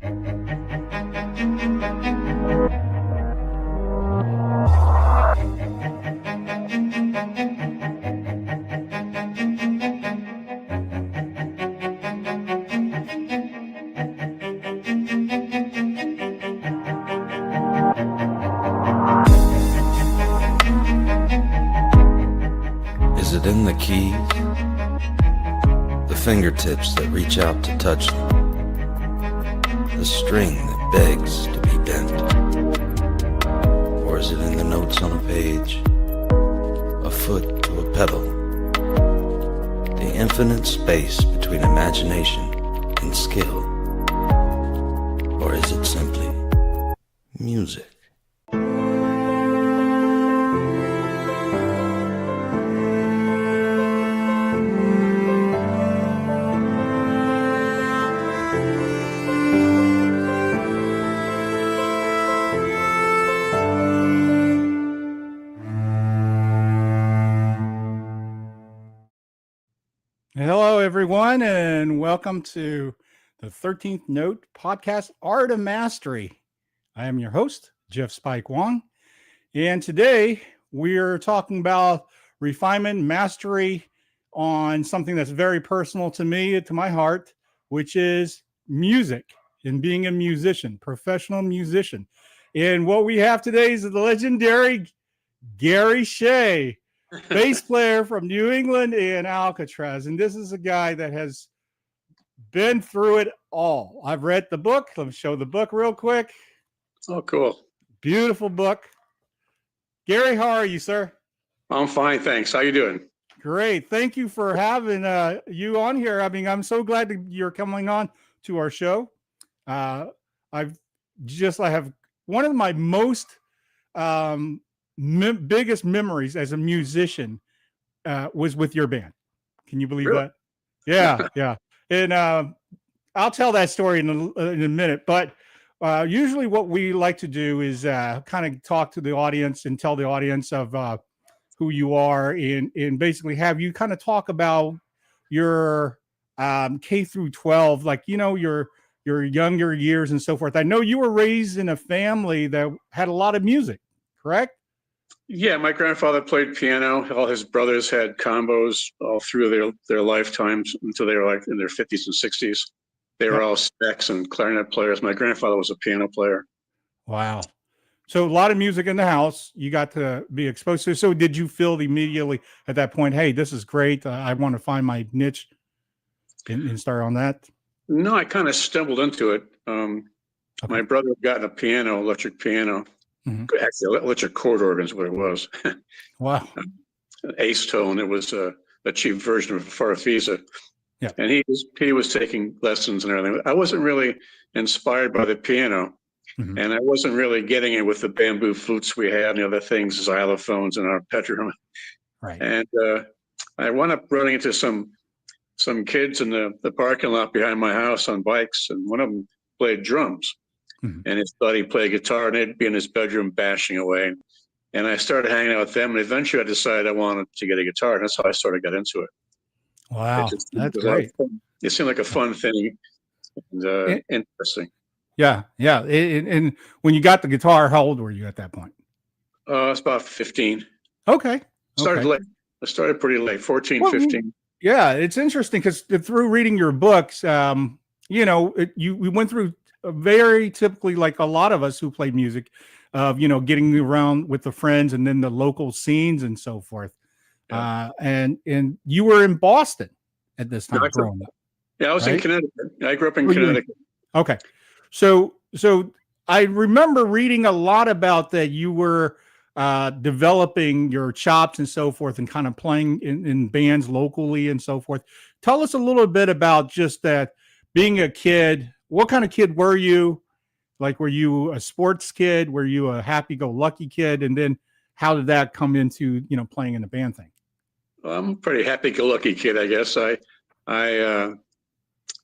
Is it in the keys? The fingertips that reach out to touch them? The string that begs to be bent? Or is it in the notes on a page? A foot to a pedal? The infinite space between imagination and skill? Or is it simply music? Hello, everyone, and welcome to the 13th Note podcast, Art of Mastery. I am your host, Jeff Spike Wong, and today we're talking about refinement, mastery on something that's very personal to me, to my heart, which is music and being a musician, professional musician. And what we have today is the legendary Gary Shea, bass player from New England and Alcatraz. And this is a guy that has been through it all. I've read the book. Let me show the book real quick. Oh, cool. Beautiful book. Gary, how are you, sir? I'm fine, thanks. How you doing? Great. Thank you for having you on here. I mean, I'm so glad that you're coming on to our show. I have one of my most biggest memories as a musician was with your band. Can you believe Really? that? Yeah. And I'll tell that story in a minute. But usually what we like to do is kind of talk to the audience and tell the audience of who you are and basically have you kind of talk about your K through 12, like, you know, your younger years and so forth. I know you were raised in a family that had a lot of music, correct? Yeah, my grandfather played piano. All his brothers had combos all through their lifetimes until they were like in their 50s and 60s. They were all sax and clarinet players. My grandfather was a piano player. Wow. So a lot of music in the house you got to be exposed to. So did you feel immediately at that point, hey, this is great, I want to find my niche and start on that? No, I kind of stumbled into it. My brother had gotten a piano, electric piano. Mhm. Actually, electric chord organ is what it was. Wow. An ace tone. It was a cheap version of a Farfisa. Yeah. And he was taking lessons and everything. I wasn't really inspired by the piano. Mhm. And I wasn't really getting it with the bamboo flutes we had and the other things, xylophones in our bedroom. Right. And I wound up running into some kids in the parking lot behind my house on bikes, and one of them played drums. Mhm. And his buddy played guitar, and they'd be in his bedroom bashing away. And I started hanging out with them, and eventually I decided I wanted to get a guitar, and that's how I sort of got into it. Wow. That's It was a lot great. of fun. It seemed like a fun thing and And, interesting. yeah. And when you got the guitar, how old were you at that point? It's about 15. Okay. Started late. I started pretty late, 14, Well, 15. yeah, it's interesting because through reading your books, you know, we went through a very typically, like a lot of us who play music, of, you know, getting around with the friends and then the local scenes and so forth. Yeah. And you were in Boston at this time growing up. Yeah, I was in right? Connecticut. I grew up in Oh, you were in- Connecticut. Okay. So I remember reading a lot about that you were developing your chops and so forth and kind of playing in bands locally and so forth. Tell us a little bit about just that, being a kid. What kind of kid were you? Like, were you a sports kid? Were you a happy-go-lucky kid? And then how did that come into, you know, playing in a band thing? Well, I'm a pretty happy-go-lucky kid, I guess. I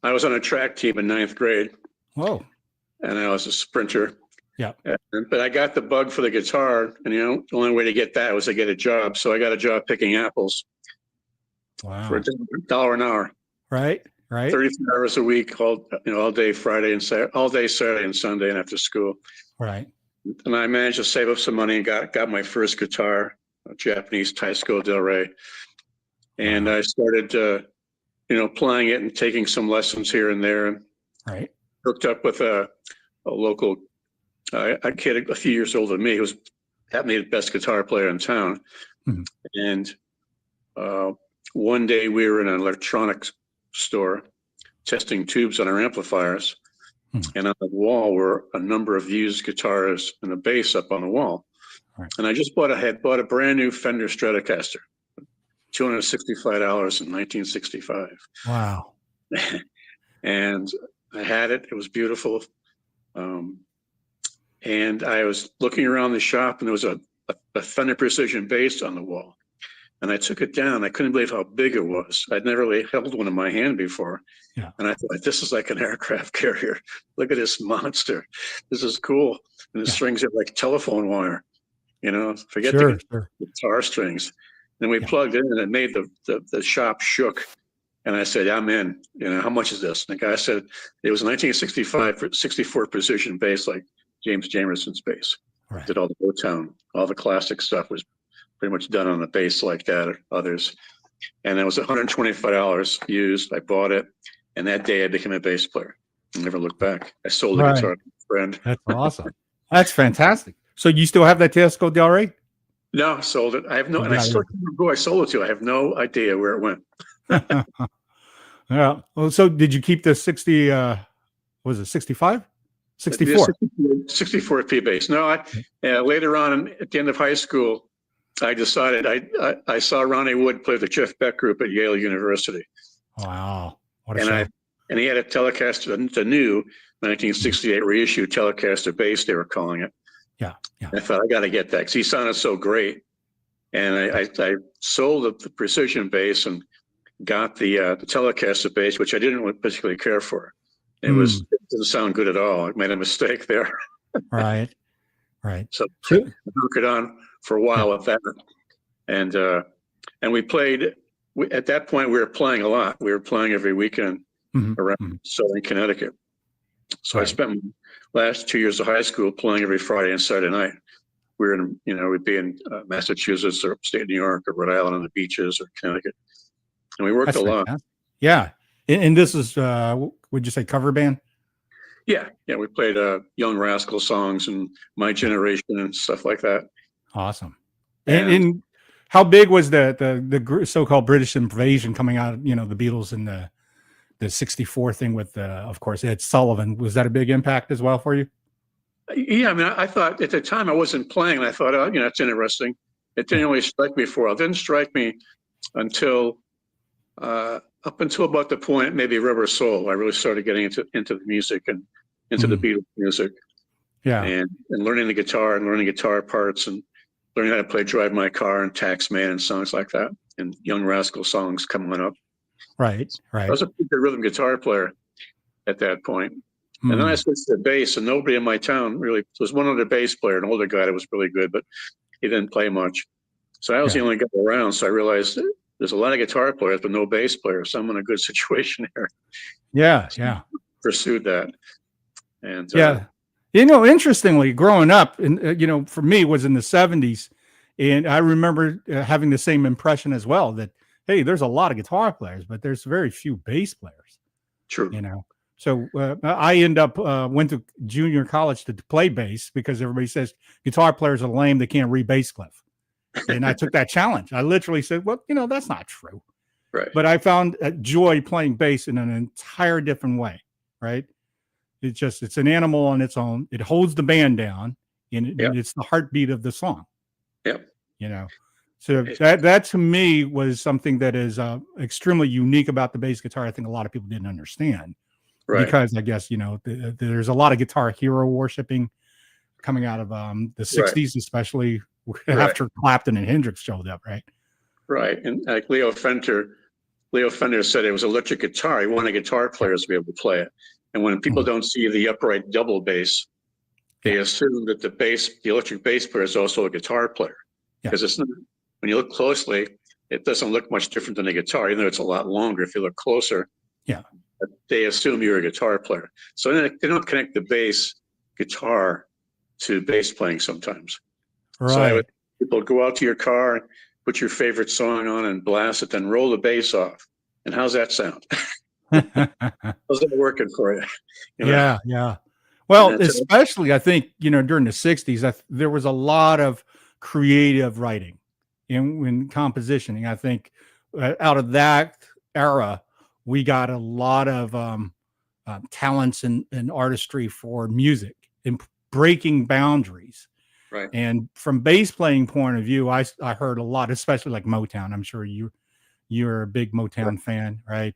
was on a track team in 9th grade. Whoa. And I was a sprinter. Yeah. But I got the bug for the guitar, and you know, the only way to get that was to get a job. So I got a job picking apples. Wow. For $1 an hour. Right. right? 33 hours a week, all day Friday and Saturday, all day Saturday and Sunday, and after school. Right. And I managed to save up some money and got my first guitar, a Japanese Taisco Del Rey, and Wow. I started, playing it and taking some lessons here and there. And Right. hooked up with a local a kid a few years older than me who was happened to be the best guitar player in town. Mhm. And one day we were in an electronics store testing tubes on our amplifiers. And on the wall were a number of used guitars and a bass up on the wall. Right. And I just bought a brand new Fender Stratocaster, $265 in 1965. Wow. And I had it. It was beautiful. And I was looking around the shop, and there was a Fender Precision bass on the wall. And I took it down. I couldn't believe how big it was. I'd never really held one in my hand before. Yeah. And I thought, this is like an aircraft carrier. Look at this monster. This is cool. And the strings are like telephone wire. Forget Sure. the guitar strings. And we plugged in, and it made the shop shook. And I said, I'm in. How much is this? And the guy said, it was a 1965 64 Precision bass, like James Jamerson's bass. Right. Did all the Motown, all the classic stuff was pretty much done on a bass like that or others. And it was $125 used. I bought it. And that day I became a bass player. I never looked back. I sold the guitar to a friend. That's awesome. That's fantastic. So you still have that Taisco Del Rey? No, I sold it. I have no, and I still can't remember who I sold it to. I have no idea where it went. Yeah. Well, so did you keep the 60, was it 65? 64. 64 P bass. No, later on at the end of high school, I decided I saw Ronnie Wood play the Jeff Beck group at Yale University. Wow. What a show. And he had a Telecaster, the new 1968 reissue Telecaster bass, they were calling it. Yeah. I thought, I got to get that because he sounded so great. And I sold the Precision bass and got the Telecaster bass, which I didn't particularly care for. It didn't sound good at all. I made a mistake there. Right. So I took it on for a while with that. And we played, at that point, we were playing a lot. We were playing every weekend around Southern Connecticut. So I spent my last 2 years of high school playing every Friday and Saturday night. We were in, we'd be in Massachusetts or upstate New York or Rhode Island on the beaches or Connecticut. And we worked a lot. Fantastic. Yeah. And this is, would you say cover band? Yeah. We played Young Rascal songs and My Generation and stuff like that. Awesome. And how big was the so-called British invasion coming out, the Beatles and the 64 thing with, of course, Ed Sullivan? Was that a big impact as well for you? Yeah. I mean, I thought at the time I wasn't playing, and I thought, it's interesting. It didn't really strike me for a while. It didn't strike me until up until about the point, maybe Rubber Soul, I really started getting into the music and into the Beatles music. Yeah. And learning the guitar and learning guitar parts and learning how to play Drive My Car and Taxman and songs like that, and Young Rascal songs coming up. Right. I was a pretty good rhythm guitar player at that point. And then I switched to bass, and nobody in my town really, there was one other bass player, an older guy that was really good, but he didn't play much. So I was the only guy around. So I realized there's a lot of guitar players, but no bass players. So I'm in a good situation here. Yeah. Pursued that. And interestingly, growing up, and for me, it was in the 70s, and I remember having the same impression as well that, hey, there's a lot of guitar players, but there's very few bass players. True. So I went to junior college to play bass because everybody says guitar players are lame. They can't read bass clef. And I took that challenge. I literally said, well, that's not true. Right. But I found joy playing bass in an entire different way. Right. It's an animal on its own. It holds the band down, and it's the heartbeat of the song. Yep. So that to me was something that is extremely unique about the bass guitar. I think a lot of people didn't understand. Right. Because I guess, there's a lot of guitar hero worshiping coming out of the 60s, especially after Clapton and Hendrix showed up, right? Right. And like Leo Fender said it was electric guitar. He wanted guitar players to be able to play it. And when people don't see the upright double bass, they assume that the electric bass player is also a guitar player. Because it's not, when you look closely, it doesn't look much different than a guitar, even though it's a lot longer if you look closer. Yeah. They assume you're a guitar player. So they don't connect the bass guitar to bass playing sometimes. So I would Right. people go out to your car, put your favorite song on and blast it, then roll the bass off. And how's that sound? How's that working for you? You know, Yeah. Yeah. and Well, that's especially I think, during the 60s, there was a lot of creative writing in compositioning. I think out of that era, we got a lot of talents and artistry for music and breaking boundaries. right. And from bass playing point of view, I heard a lot, especially like Motown. I'm sure you're a big Right. Motown fan, right?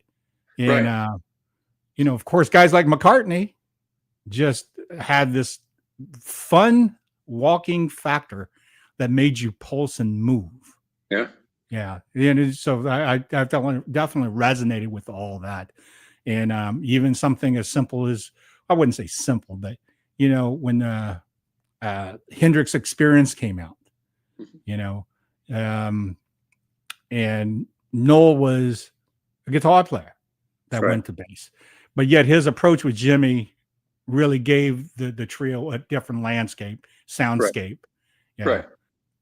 And Right. of course, guys like McCartney just had this fun walking factor that made you pulse and move. Yeah. Yeah, and so I definitely resonated with all that, and even something as simple as, I wouldn't say simple, but when Hendrix Experience came out, Mhm. you know, um, and Noel was a guitar player That's that right. went to bass, but yet his approach with Jimmy really gave the trio a different landscape, Right. soundscape. Yeah. Right.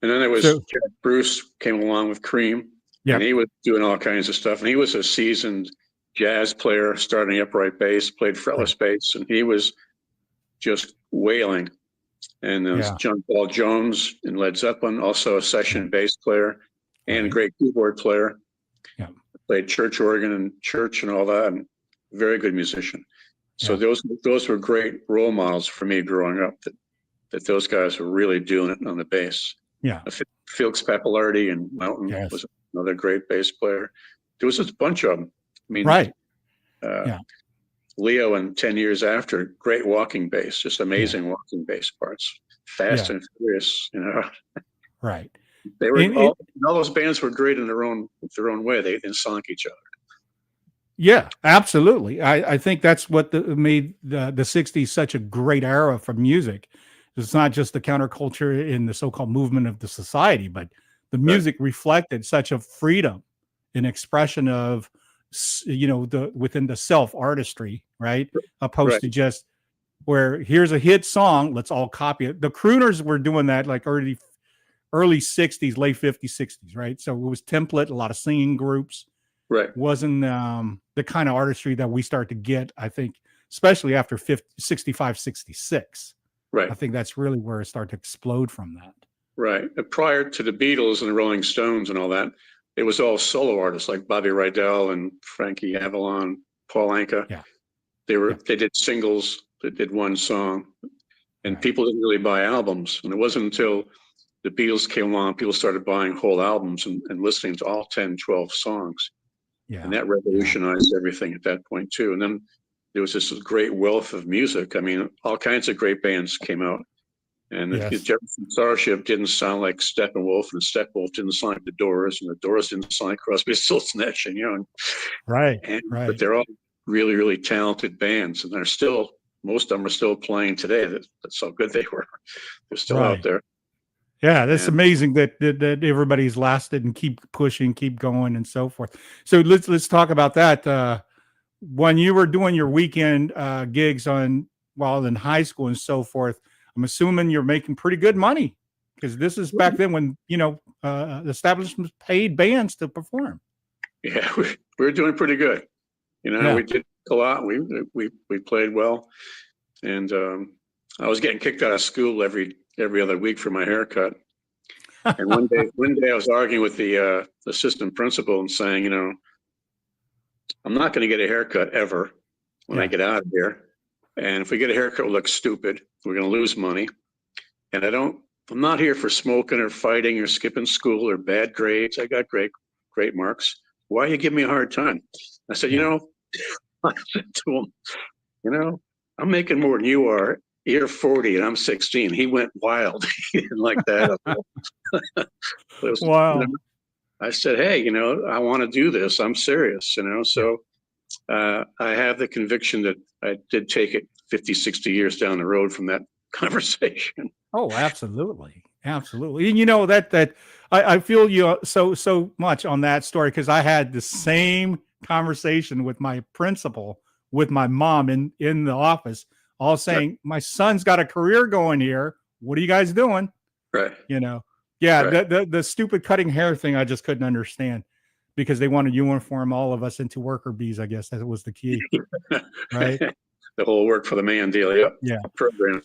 And then there was So Jack Bruce came along with Cream, and yeah, he was doing all kinds of stuff. And he was a seasoned jazz player, starting upright bass, played fretless right. bass, and he was just wailing. And there was Yeah. John Paul Jones in Led Zeppelin, also a Yeah. session bass player and a Right. great keyboard player. Yeah. Played church organ and church and all that, and very good musician. So Yeah. those were great role models for me growing up. That those guys were really doing it on the bass. Yeah. Felix Pappalardi and Mountain Yes. was another great bass player. There was a bunch of them. I mean, Right. uh, Yeah. Leo and 10 years after, great walking bass, just Yeah. amazing walking bass parts, fast Yeah. and furious. Right. They were And it, all those bands were great in their own way. They didn't sunk each other. yeah, absolutely. I think that's what made the 60s such a great era for music. It's not just the counterculture in the so-called movement of the society, but the Right, music reflected such a freedom and expression of, the within the self artistry, right? right, Opposed to just where here's a hit song, let's all copy it. The crooners were doing that like early 60s, late 50s, 60s, right? So it was template, a lot of singing groups. right, Wasn't the kind of artistry that we start to get, I think, especially after 65, 66. I right, think that's really where it started to explode from that. right. Prior to the Beatles and the Rolling Stones and all that, it was all solo artists like Bobby Rydell and Frankie Avalon, Paul Anka. Yeah. Yeah. They did singles, they did one song, and Right. people didn't really buy albums. And it wasn't until the Beatles came along, people started buying whole albums and listening to all 10, 12 songs. And Yeah. that Yeah. revolutionized everything at that point too. And then there was this great wealth of music. I mean, all kinds of great bands came out. And the Yes. Jefferson Starship didn't sound like Steppenwolf, and Steppenwolf didn't sound like the Doors, and the Doors didn't sound like Crosby, Stills, Nash and Young. Right. But Right. they're all really, really talented bands, and they're still, most of them are still playing today. That's how good they were. They're still out Right. there. Yeah, that's And amazing that everybody's lasted and keep pushing, keep going, and so forth. So let's talk about that. When you were doing your weekend gigs while in high school and so forth, I'm assuming you're making pretty good money, because this is back then when establishments paid bands to perform. yeah, we were doing pretty good. Yeah. We did a lot. We played well, and I was getting kicked out of school every other week for my haircut. And one day I was arguing with the assistant principal and saying, I'm not going to get a haircut ever when I Yeah. get out of here. And if we get a haircut, we'll look stupid. We're going to lose money. And I'm not here for smoking or fighting or skipping school or bad grades. I got great marks. Why you give me a hard time? I said, Yeah. I said to him, I'm making more than you are. You're 40 and I'm 16. He went wild. He didn't like that. But it was, Wow. I said, hey, I want to do this. I'm serious, Yeah. So I have the conviction that I did take it 50, 60 years down the road from that conversation. Oh, absolutely. Absolutely. And you know that I feel you so much on that story, because I had the same conversation with my principal, with my mom in the office, all saying, my son's got a career going here. What are you guys doing? Right. You know, yeah, Right. the stupid cutting hair thing I just couldn't understand, because they want to uniform all of us into worker bees. I guess that was the key, right? The whole work for the man deal. Yep. Yeah. Program.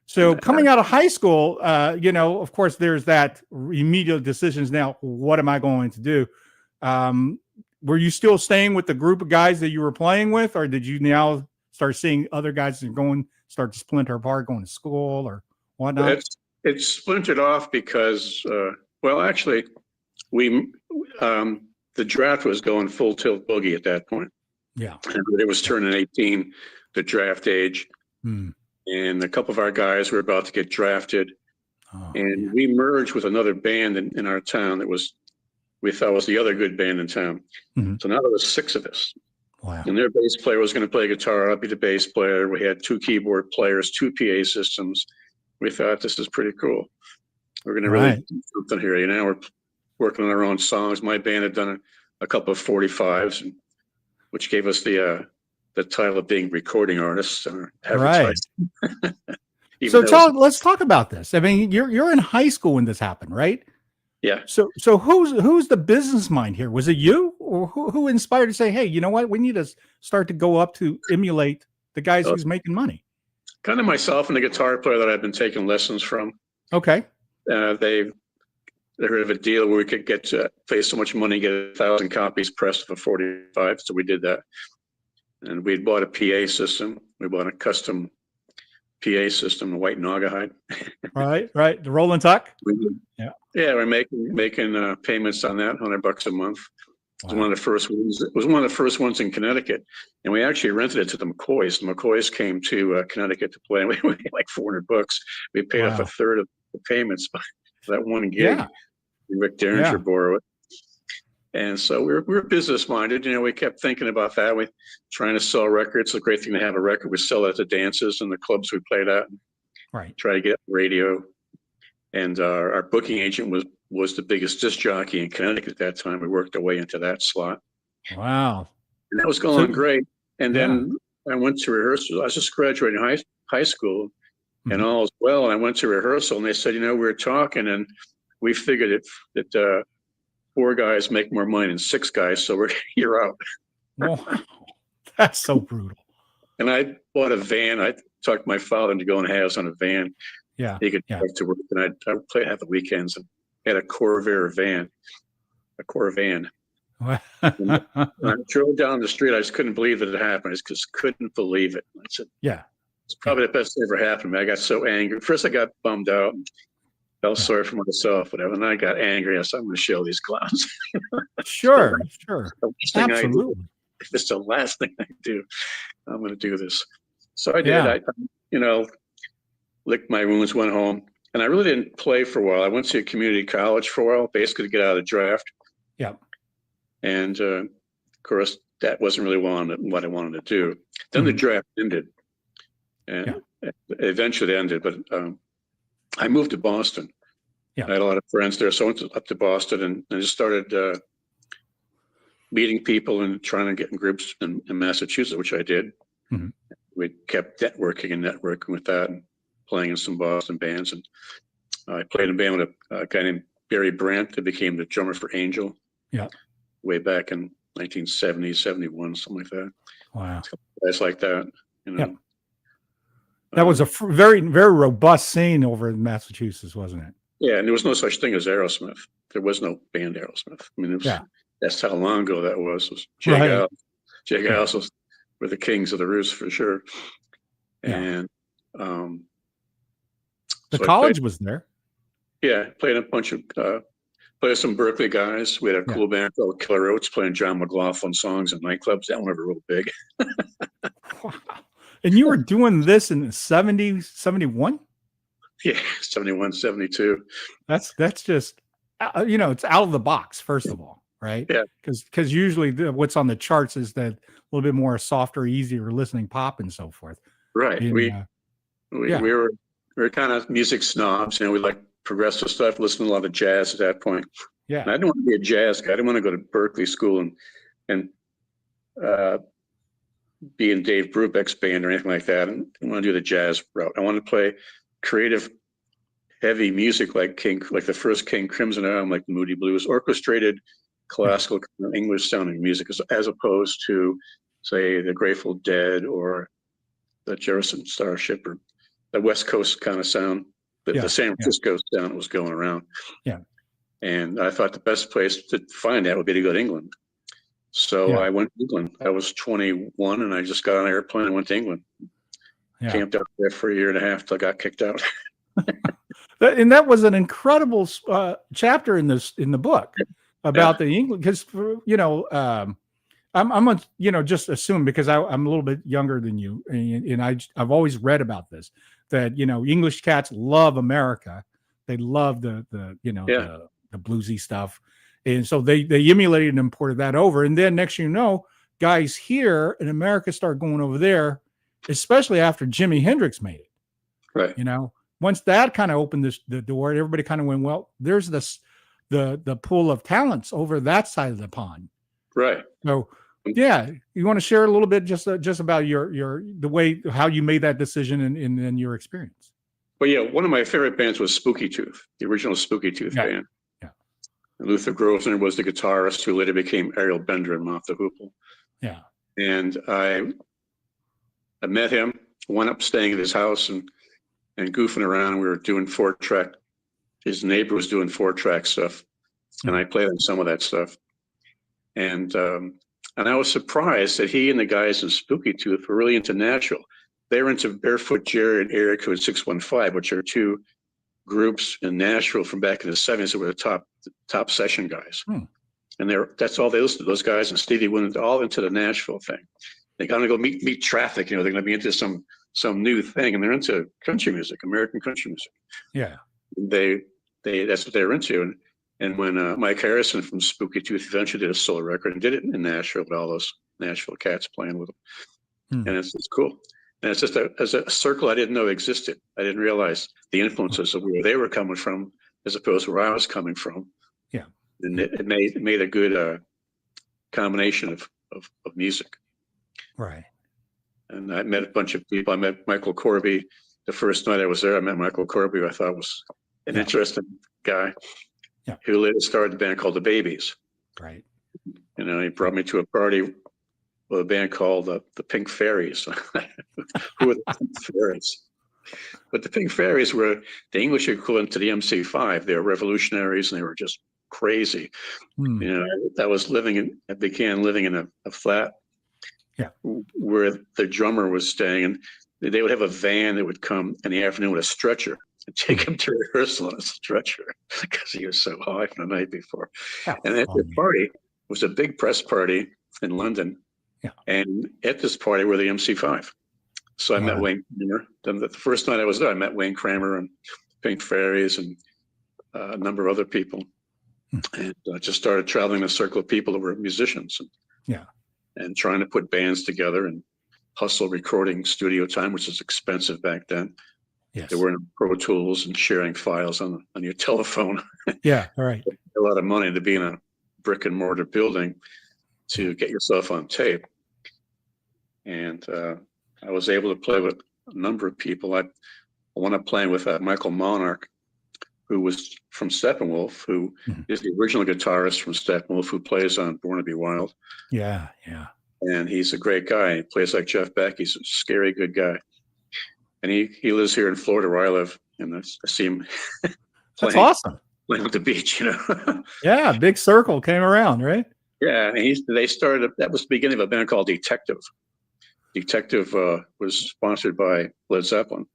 So coming out of high school, you know, of course, there's that immediate decisions. Now, what am I going to do? Were you still staying with the group of guys that you were playing with, or did you now start seeing other guys and start to splinter apart, going to school or whatnot? It's splintered off because, well, actually, we the draft was going full tilt boogie at that point. Yeah, it was turning 18, the draft age. And a couple of our guys were about to get drafted, and we merged with another band in our town that we thought was the other good band in town. So now there was 6 of us. Wow. And their bass player was going to play guitar. I'd be the bass player. We had 2 keyboard players, 2 PA systems. We thought, this is pretty cool. We're going to really do something here. You know, we're working on our own songs. My band had done a couple of 45s, which gave us the title of being recording artists. Right. So let's talk about this. I mean, you're in high school when this happened, right? Yeah. So who's the business mind here? Was it you, or who inspired to say, hey, you know what? We need to start to go up to emulate the guys who's making money. Kind of myself and the guitar player that I've been taking lessons from. Okay. They heard of a deal where we could get to pay so much money, get 1,000 copies pressed of a 45. So we did that. And we'd bought a PA system. We bought a custom PA system, a white Naugahyde. Right. The Roll and Tuck. Yeah, we're making payments on that, $100 a month. It was one of the first ones. It was one of the first ones in Connecticut, and we actually rented it to the McCoys. The McCoys came to Connecticut to play, and we paid like $400. We paid off a third of the payments for that one gig. Yeah. Rick Derringer borrowed it. And so we were business minded. You know, we kept thinking about that. We trying to sell records. It's a great thing to have a record. We sell it at the dances and the clubs we played at. Right. Try to get radio. And our booking agent was the biggest disc jockey in Connecticut at that time. We worked our way into that slot. Wow. And that was going great. And then I went to rehearsal. I was just graduating high school, and all was well. And I went to rehearsal, and they said, you know, we were talking, and we figured that 4 guys make more money than 6 guys, so you're out. Wow. That's so brutal. And I bought a van. I talked my father into going halves on a van. Yeah. He could drive to work, and I'd play half the weekends, and had a Corvair van. And I drove down the street. I just couldn't believe that it happened. I just couldn't believe it. I said, it's probably the best thing ever happened to me. I got so angry. First, I got bummed out and felt sorry for myself, whatever. And then I got angry. I said, I'm going to show these clowns. Sure. Absolutely. If it's the last thing I do, I'm going to do this. So I did. I licked my wounds, went home. And I really didn't play for a while. I went to a community college for a while, basically to get out of the draft. Yeah. And of course, that wasn't really what I wanted to do. Then the draft ended. And eventually it ended. But I moved to Boston. I had a lot of friends there. So I went up to Boston and I just started meeting people and trying to get in groups in Massachusetts, which I did. We kept networking with that, and playing in some Boston bands. And I played in a band with a guy named Barry Brandt that became the drummer for Angel. Way back in 1970, 71, something like that. Wow. Guys like that, you know. That was a very, very robust scene over in Massachusetts, wasn't it? Yeah, and there was no such thing as Aerosmith. There was no band Aerosmith. I mean, that's how long ago that was. It was Jay Giles were the kings of the roost for sure. And the college was there. Yeah, played a bunch of played some Berkeley guys. We had a cool band called Killer Oats playing John McLaughlin songs in nightclubs. That one was real big. Wow. And you were doing this in 70, 71? Yeah, 71, 72. That's just, you know, it's out of the box, first of all, right? Yeah. Because usually what's on the charts is that a little bit more softer, easier listening pop and so forth. Right. And, we were kind of music snobs. You know, we liked progressive stuff, listening to a lot of jazz at that point. Yeah. And I didn't want to be a jazz guy. I didn't want to go to Berkeley school and be in Dave Brubeck's band or anything like that. I didn't want to do the jazz route. I wanted to play creative, heavy music like the first King Crimson album, like the Moody Blues, orchestrated, classical, English sounding music, as opposed to, say, the Grateful Dead or the Jefferson Starship or the West Coast kind of sound, the San Francisco sound was going around. Yeah. And I thought the best place to find that would be to go to England. So I went to England. I was 21 and I just got on an airplane and went to England. Yeah. Camped out there for a year and a half till I got kicked out. And that was an incredible chapter in the book about the England, because I'm just assume, because I'm a little bit younger than you, and I've always read about this, that English cats love America. They love the bluesy stuff, and so they emulated and imported that over. And then next guys here in America start going over there, especially after Jimi Hendrix made it. Right. Once that kind of opened the door, everybody kind of went, well, there's the pool of talents over that side of the pond. Right. So yeah, you want to share a little bit just about the way how you made that decision and your experience. Well, yeah, one of my favorite bands was Spooky Tooth, the original Spooky Tooth band. Yeah. Luther Grosvenor was the guitarist who later became Ariel Bender in Moth the Hoople. Yeah. And I met him, went up staying at his house and goofing around. We were doing 4-track. His neighbor was doing 4-track stuff, and I played on some of that stuff. And I was surprised that he and the guys in Spooky Tooth were really into Nashville. They were into Barefoot Jerry and Area Code 615, which are two groups in Nashville from back in the 70s that were the top session guys. And that's all they listened to, those guys and Stevie Wonder, all into the Nashville thing. They're going to go meet Traffic, they're going to be into some new thing, and they're into country music, American country music. Yeah. That's what they're into. And when Mike Harrison from Spooky Tooth eventually did a solo record and did it in Nashville with all those Nashville cats playing with him. And it's cool. And it's just as a circle I didn't know existed. I didn't realize the influences of where they were coming from as opposed to where I was coming from. Yeah. And it made a good combination of music. Right. And I met a bunch of people. I met Michael Corby the first night I was there. I met Michael Corby, who I thought was an interesting guy. Yeah. Who later started a band called the Babies. Right. He brought me to a party with a band called the Pink Fairies. Who were the Pink Fairies? But the Pink Fairies were the English equivalent to the MC5. They were revolutionaries and they were just crazy. I began living in a flat where the drummer was staying, and they would have a van that would come in the afternoon with a stretcher and take him to rehearsal on a stretcher because he was so high from the night before. And at the party was a big press party in London. Yeah. And at this party were the MC5. So I met Wayne Kramer. Then the first night I was there, I met Wayne Kramer and Pink Fairies and a number of other people. And just started traveling a circle of people that were musicians and trying to put bands together and hustle recording studio time, which was expensive back then. Yes. There weren't Pro Tools and sharing files on your telephone. Yeah, all right. A lot of money to be in a brick and mortar building to get yourself on tape. And I was able to play with a number of people. I wound up playing with Michael Monarch, who was from Steppenwolf, who is the original guitarist from Steppenwolf, who plays on Born to Be Wild. Yeah, yeah. And he's a great guy. He plays like Jeff Beck. He's a scary good guy. And he lives here in Florida where I live, and I see him That's awesome. Playing at the beach, Yeah, big circle came around, right? Yeah, and they started. That was the beginning of a band called Detective. Detective was sponsored by Led Zeppelin.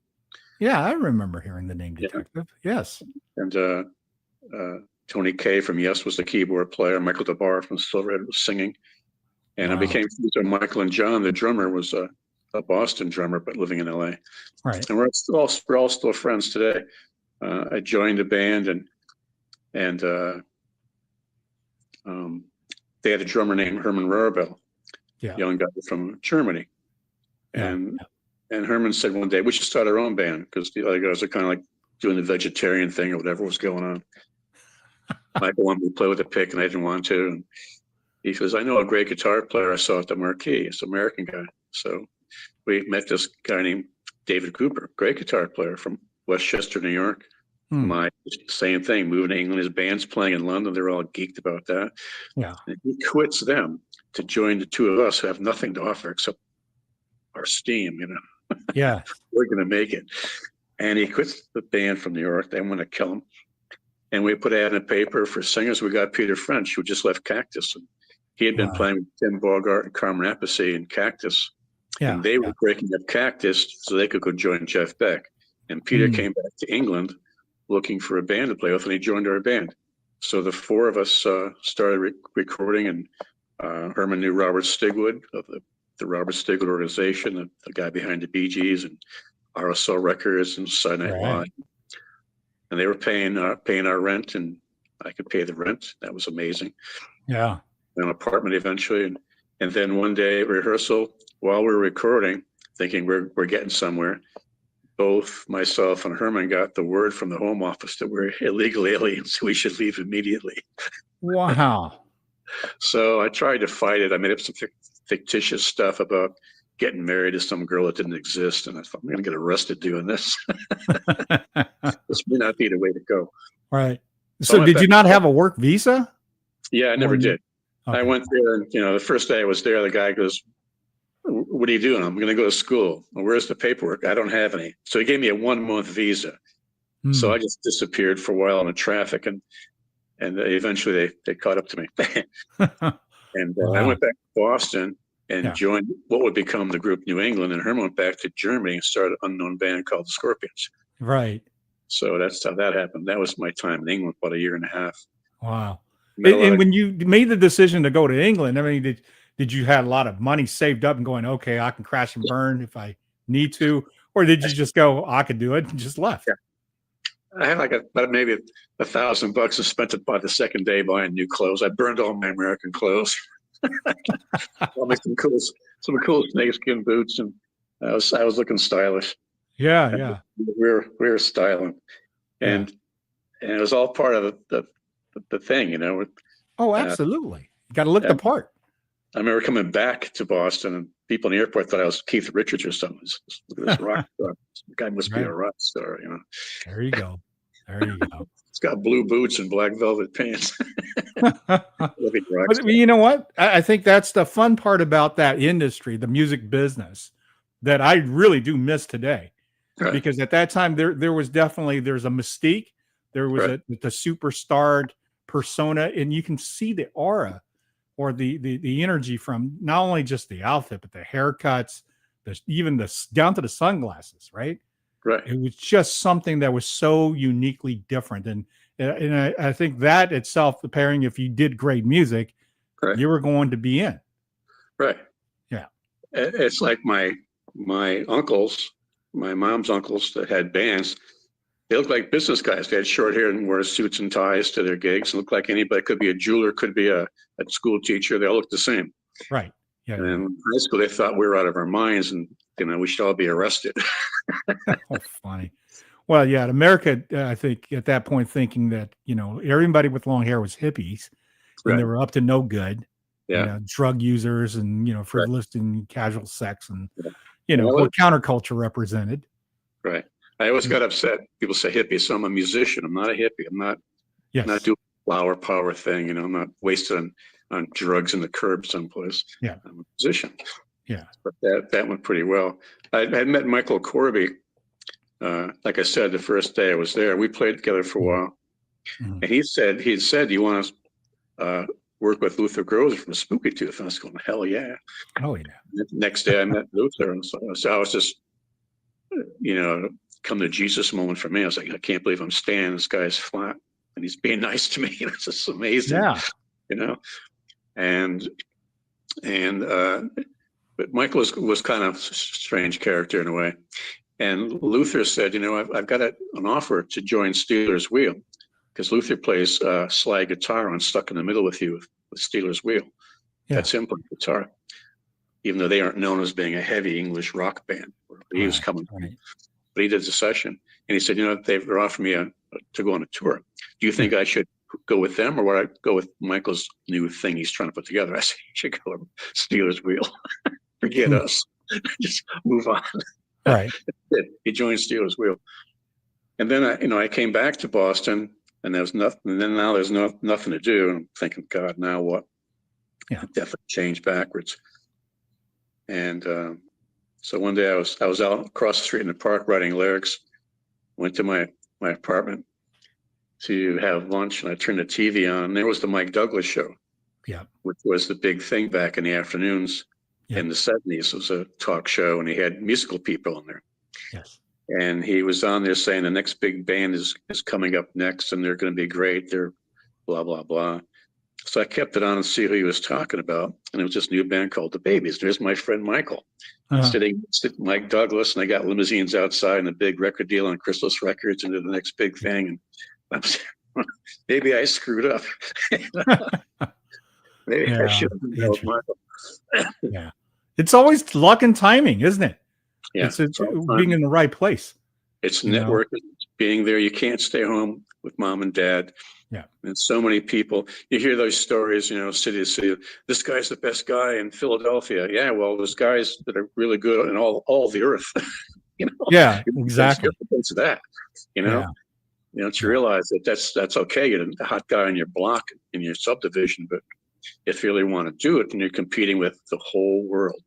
Yeah, I remember hearing the name Detective. Yeah. Yes. And Tony Kaye from Yes was the keyboard player. Michael DeBar from Silverhead was singing. And I became friends with Michael and John. The drummer was a Boston drummer, but living in LA. Right. And we're all still friends today. I joined the band, and they had a drummer named Herman Rohrbel, young guy from Germany. And Herman said one day, we should start our own band because the other guys are kind of like doing the vegetarian thing or whatever was going on. Michael wanted me to play with the pick, and I didn't want to. And he says, "I know a great guitar player I saw at the Marquee. It's an American guy." So we met this guy named David Cooper, great guitar player from Westchester, New York. My same thing, moving to England. His band's playing in London. They're all geeked about that. Yeah. And he quits them to join the two of us who have nothing to offer except our steam, Yeah. We're going to make it. And he quits the band from New York. They want to kill him. And we put ad in the paper for singers. We got Peter French, who just left Cactus. And he had been playing with Tim Bogart and Carmen Appice in Cactus. Yeah. And they were breaking up Cactus so they could go join Jeff Beck. And Peter came back to England looking for a band to play with, and he joined our band. So the four of us started recording, and Herman knew Robert Stigwood of the Robert Stigwood organization, the guy behind the Bee Gees and RSL Records and Saturday Night Live. And they were paying our rent, and I could pay the rent. That was amazing. Yeah. An apartment eventually, and then one day at rehearsal, while we were recording, thinking we're getting somewhere, both myself and Herman got the word from the Home Office that we're illegal aliens. We should leave immediately. Wow. So I tried to fight it. I made up some fictitious stuff about getting married to some girl that didn't exist, and I thought, I'm going to get arrested doing this. This may not be the way to go. Right. So did you not have a work visa? Yeah, I never did. Okay. I went there, and the first day I was there, the guy goes, "What are you doing?" "I'm going to go to school." "Well, where's the paperwork?" "I don't have any." So he gave me a 1-month visa. So I just disappeared for a while in the traffic, and eventually they caught up to me. And I went back to Boston and joined what would become the group New England, and Herman went back to Germany and started an unknown band called the Scorpions. Right. So that's how that happened. That was my time in England, about a year and a half. Wow. And when you made the decision to go to England, I mean, did you have a lot of money saved up and going, okay, I can crash and burn if I need to? Or did you just go, I could do it, and just left? Yeah. I had about maybe $1,000 and spent it by the second day buying new clothes. I burned all my American clothes. I'll make some cool snakeskin boots, and I was looking stylish. Yeah, and yeah. We were styling, and it was all part of the thing, Oh, absolutely. You got to look the part. I remember coming back to Boston, and people in the airport thought I was Keith Richards or something. Look at this rock star. This guy must be a rock star, There you go. There you go. It's got blue boots and black velvet pants. But you know what? I think that's the fun part about that industry, the music business, that I really do miss today. Right. Because at that time, there was definitely, there's a mystique. There was the superstar persona, and you can see the aura or the energy from not only just the outfit, but the haircuts, even down to the sunglasses, right? Right. It was just something that was so uniquely different. And I think that itself, preparing, if you did great music, you were going to be in. Right. Yeah. It's like my uncles, my mom's uncles that had bands, they looked like business guys. They had short hair and wore suits and ties to their gigs. It looked like anybody. Could be a jeweler, could be a school teacher. They all looked the same. Right. Yeah. And in high school, they thought we were out of our minds, and we should all be arrested. Oh, funny. Well, yeah, America, I think at that point, thinking that everybody with long hair was hippies, and they were up to no good. Yeah. Drug users, and frivolous and casual sex, and what counterculture represented. Right. I always got upset. People say hippie, so I'm a musician. I'm not a hippie. I'm not doing flower power thing. I'm not wasted on drugs in the curb someplace. Yeah. I'm a musician. Yeah. But that went pretty well. I met Michael Corby. Like I said, the first day I was there, we played together for a while. Mm-hmm. And he said, "You want to work with Luther Grozer from Spooky Tooth?" And I was going, "Hell yeah." Oh, yeah. The next day I met Luther. And so I was just, come to Jesus moment for me. I was like, I can't believe I'm staying. This guy's flat and he's being nice to me. It's just amazing. Yeah. But Michael was kind of a strange character in a way. And Luther said, I've got an offer to join Steeler's Wheel, because Luther plays slide guitar on Stuck in the Middle with You with Steeler's Wheel. Yeah. That's him playing guitar, even though they aren't known as being a heavy English rock band. He was coming. Right. but he did the session, and he said, they've offered me to go on a tour. Do you think I should go with them, or would I go with Michael's new thing he's trying to put together? I said, you should go with Steelers Wheel. Forget us. Just move on. Right. He joined Steelers Wheel. And then I came back to Boston, and there was nothing. And then now there's nothing to do. And I'm thinking, God, now what? Yeah. Definitely changed backwards. And so one day I was out across the street in the park writing lyrics. Went to my apartment to have lunch, and I turned the TV on. And there was the Mike Douglas show. Yeah. Which was the big thing back in the afternoons in the 70s. It was a talk show, and he had musical people on there. Yes. And he was on there saying the next big band is coming up next, and they're going to be great. They're blah, blah, blah. So I kept it on and see who he was talking about. And it was this new band called The Babies. There's my friend Michael sitting with Mike Douglas, and they got limousines outside and a big record deal on Chrysalis Records and the next big thing. And I'm saying, maybe I screwed up. Maybe I should have known Michael. Yeah. It's always luck and timing, isn't it? Yeah. It's being in the right place. It's networking, being there. You can't stay home with mom and dad. Yeah. And so many people, you hear those stories, city to city. This guy's the best guy in Philadelphia. Yeah, well, there's guys that are really good in all the earth. Yeah, exactly. There's that, to realize that that's okay. You're the hot guy in your block, in your subdivision, but if you really want to do it, then you're competing with the whole world.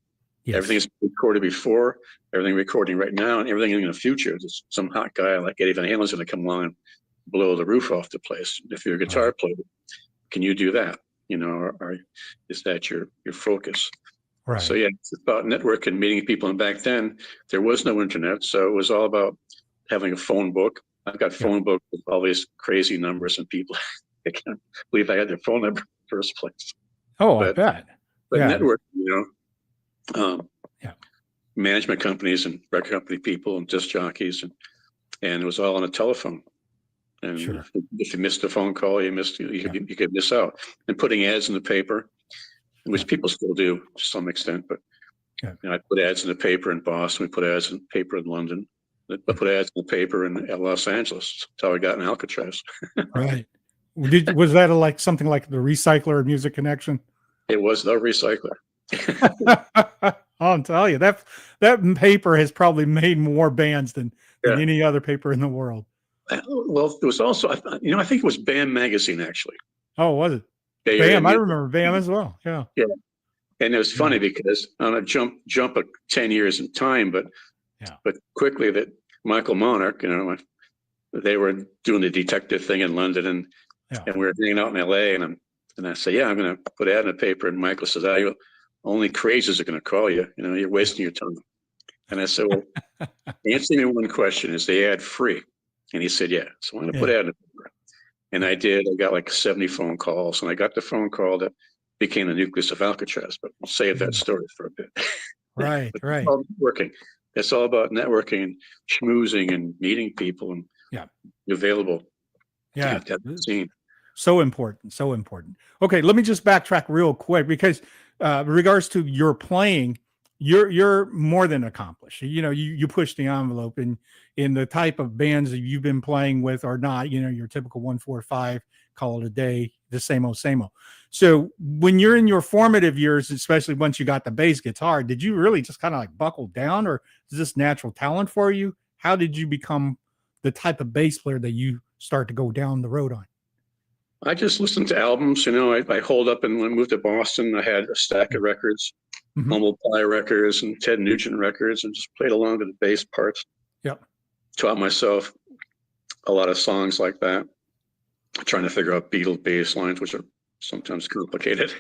Yes. Everything is recorded before, everything recording right now, and everything in the future. There's some hot guy like Eddie Van Halen's going to come along and blow the roof off the place. If you're a guitar player, can you do that? Or is that your focus? Right. So it's about networking, meeting people. And back then there was no internet, so it was all about having a phone book. I've got phone book with all these crazy numbers and people. I can't believe I had their phone number in the first place. Oh, I bet. But networking, management companies and record company people and disc jockeys, and it was all on a telephone. And if you missed a phone call, you could miss out. And putting ads in the paper, which people still do to some extent, but I put ads in the paper in Boston. We put ads in the paper in London. I put ads in the paper in Los Angeles. That's how I got in Alcatraz. Right. Was that something like the Recycler Music Connection? It was the Recycler. I'll tell you, that paper has probably made more bands than any other paper in the world. Well, it was also, I think it was BAM magazine, actually. Oh, was it? BAM, I remember BAM as well. Yeah. Yeah. And it was funny because on a jump of 10 years in time, but quickly that Michael Monarch, they were doing the detective thing in London, and we were hanging out in LA, and I said, I'm going to put an ad in the paper. And Michael says, only crazies are going to call you. You're wasting your time. And I said, well, answer me one question. Is the ad free? And he said, yeah. So I'm going to put ad in the paper. And I did. I got like 70 phone calls, and I got the phone call that became the nucleus of Alcatraz, but we'll save that story for a bit. Right. It's all networking. It's all about networking and schmoozing and meeting people and available. Yeah. Scene. So important. So important. Okay. Let me just backtrack real quick, because in regards to your playing, you're more than accomplished. You push the envelope, and in the type of bands that you've been playing with are not, your typical 1-4-5, call it a day, the same old. So when you're in your formative years, especially once you got the bass guitar, did you really just kind of buckle down, or is this natural talent for you? How did you become the type of bass player that you start to go down the road on? I just listened to albums. I holed up, and when I moved to Boston, I had a stack of records, Humble Pie records and Ted Nugent records, and just played along to the bass parts. Yep. Taught myself a lot of songs like that, trying to figure out Beatle bass lines, which are sometimes complicated.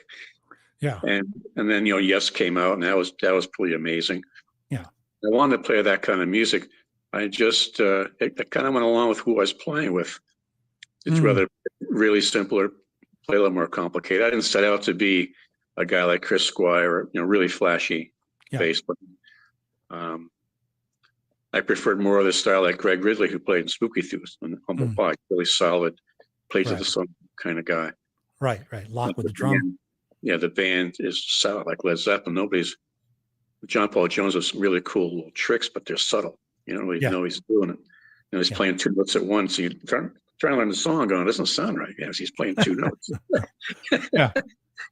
Yeah. And then, Yes came out, and that was pretty amazing. Yeah. I wanted to play that kind of music. I just, it kind of went along with who I was playing with. It's rather really simple or play a little more complicated. I didn't set out to be a guy like Chris Squire, really flashy bass, but I preferred more of the style like Greg Ridley, who played in Spooky Tooth and Humble Pie, really solid, play to the song kind of guy. Right. Lock with the drum. The band is solid like Led Zeppelin. John Paul Jones has some really cool little tricks, but they're subtle. You don't even Yeah. know he's doing it. He's Yeah. playing two notes at once. So you trying to learn the song, going, it doesn't sound right. Yes, he's playing two notes. Yeah.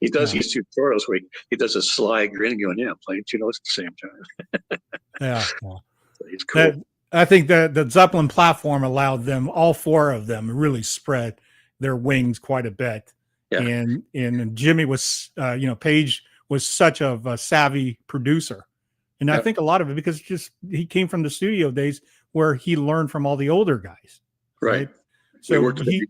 He does Yeah. these tutorials where he does a sly grin, going, "Yeah, I'm playing two notes at the same time." Yeah. So he's cool. I think that the Zeppelin platform allowed them, all four of them, really spread their wings quite a bit. Yeah. And Jimmy was, Page was such a savvy producer, and I think a lot of it because he came from the studio days where he learned from all the older guys, Right. So we worked with him.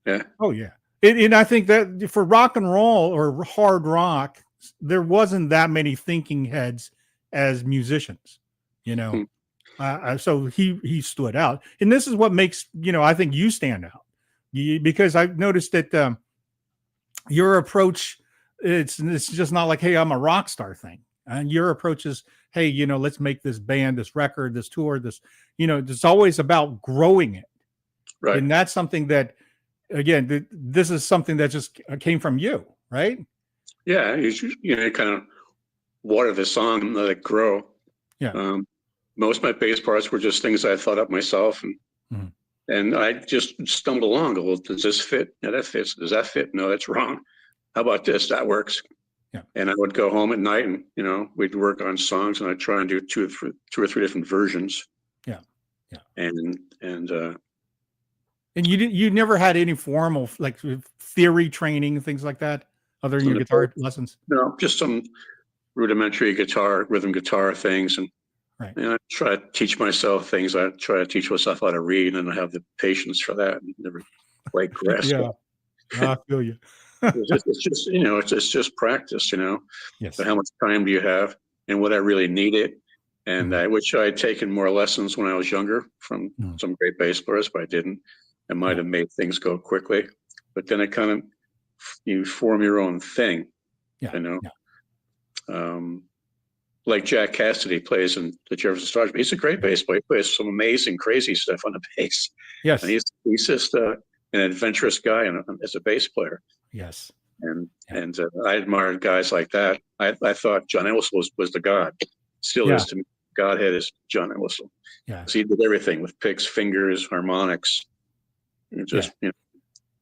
Yeah. Oh yeah, and I think that for rock and roll or hard rock, there wasn't that many thinking heads as musicians, so he stood out, and this is what makes I think you stand out, because I've noticed that your approach, it's just not like, hey, I'm a rock star thing, and your approach is, hey, let's make this band, this record, this tour, this, it's always about growing it, Right. and that's something that, again, this is something that just came from you, right? Yeah, kind of water the song and let it grow. Yeah. Most of my bass parts were just things I thought up myself, and I just stumbled along. Go, well, does this fit? Yeah, that fits. Does that fit? No, that's wrong. How about this? That works. Yeah. And I would go home at night, and we'd work on songs, and I'd try and do two or three different versions. Yeah. Yeah. And you never had any formal like theory training, things like that, other than your guitar lessons? No, just some rudimentary rhythm guitar things, and right. I try to teach myself things. I try to teach myself how to read, and I have the patience for that. And never quite grasp yeah, it. I feel you. it's just it's just practice. Yes. But how much time do you have, and would I really need it? And I wish I had taken more lessons when I was younger from some great bass players, but I didn't. I might have made things go quickly, but then it kind of, you form your own thing, like Jack Cassidy plays in the Jefferson Starship. He's a great bass player. He plays some amazing, crazy stuff on the bass. Yes. And he's just an adventurous guy as a bass player. Yes. And I admired guys like that. I thought John Entwistle was the god. Still is to me. Godhead is John Entwistle. Yeah. So he did everything with picks, fingers, harmonics. Just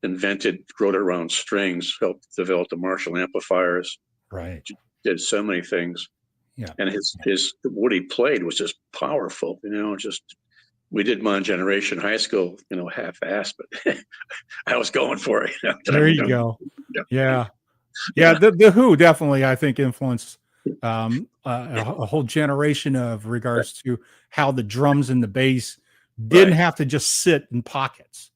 invented, wrote around strings, helped develop the Marshall amplifiers. Right. Did so many things. Yeah. And his what he played was just powerful. We did Mon Generation High School, half-assed, but I was going for it. There you go. Yeah. The Who definitely, I think, influenced a whole generation of regards to how the drums and the bass didn't have to just sit in pockets.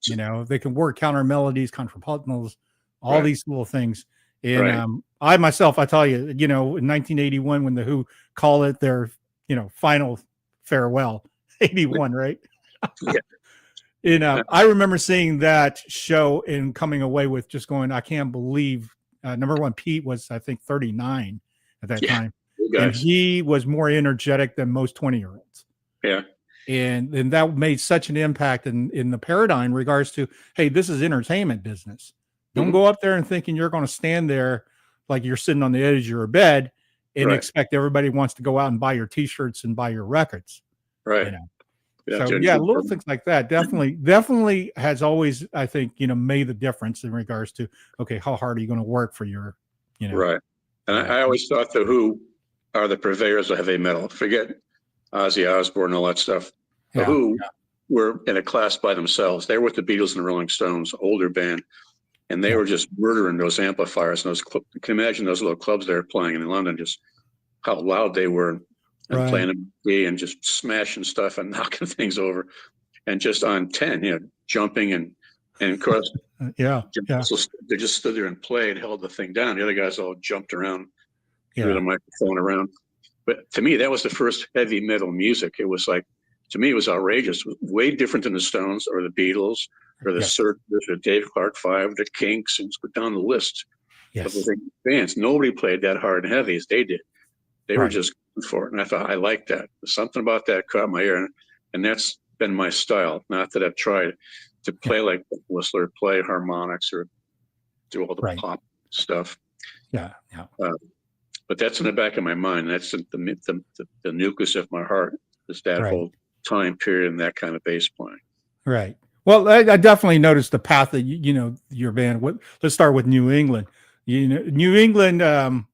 Yeah. They can work counter melodies, contrapuntals, all these little things. And I myself, I tell you, in 1981, when the Who call it their, final farewell, 81, right? Yeah. And I remember seeing that show and coming away with just going, I can't believe, number one, Pete was, I think, 39 at that time. And he was more energetic than most 20-year-olds. Yeah. And that made such an impact in the paradigm in regards to, hey, this is entertainment business. Don't go up there and thinking you're going to stand there like you're sitting on the edge of your bed and expect everybody wants to go out and buy your T-shirts and buy your records. Right. So little things like that definitely has always, I think, made the difference in regards to, okay, how hard are you going to work for your, Right. And I always thought the Who are the purveyors of heavy metal. Forget Ozzy Osbourne and all that stuff. The Who were in a class by themselves. They were with the Beatles and the Rolling Stones, older band, and they were just murdering those amplifiers. And you can imagine those little clubs they were playing in London, just how loud they were, and playing them and just smashing stuff and knocking things over, and just on 10, jumping and of course, they just stood there and played, held the thing down. The other guys all jumped around, threw the microphone around. But to me, that was the first heavy metal music. It was like, to me, it was outrageous. It was way different than the Stones or the Beatles or the Circus or Dave Clark 5, the Kinks, and go down the list of the bands. Nobody played that hard and heavy as they did. They were just going for it. And I thought, I like that. Something about that caught my ear. And that's been my style. Not that I've tried to play like Whistler, play harmonics or do all the pop stuff. But that's in the back of my mind. That's the nucleus of my heart. Just that Right. whole time period and that kind of bass playing. Right. Well, I definitely noticed the path that your band. Let's start with New England. New England, and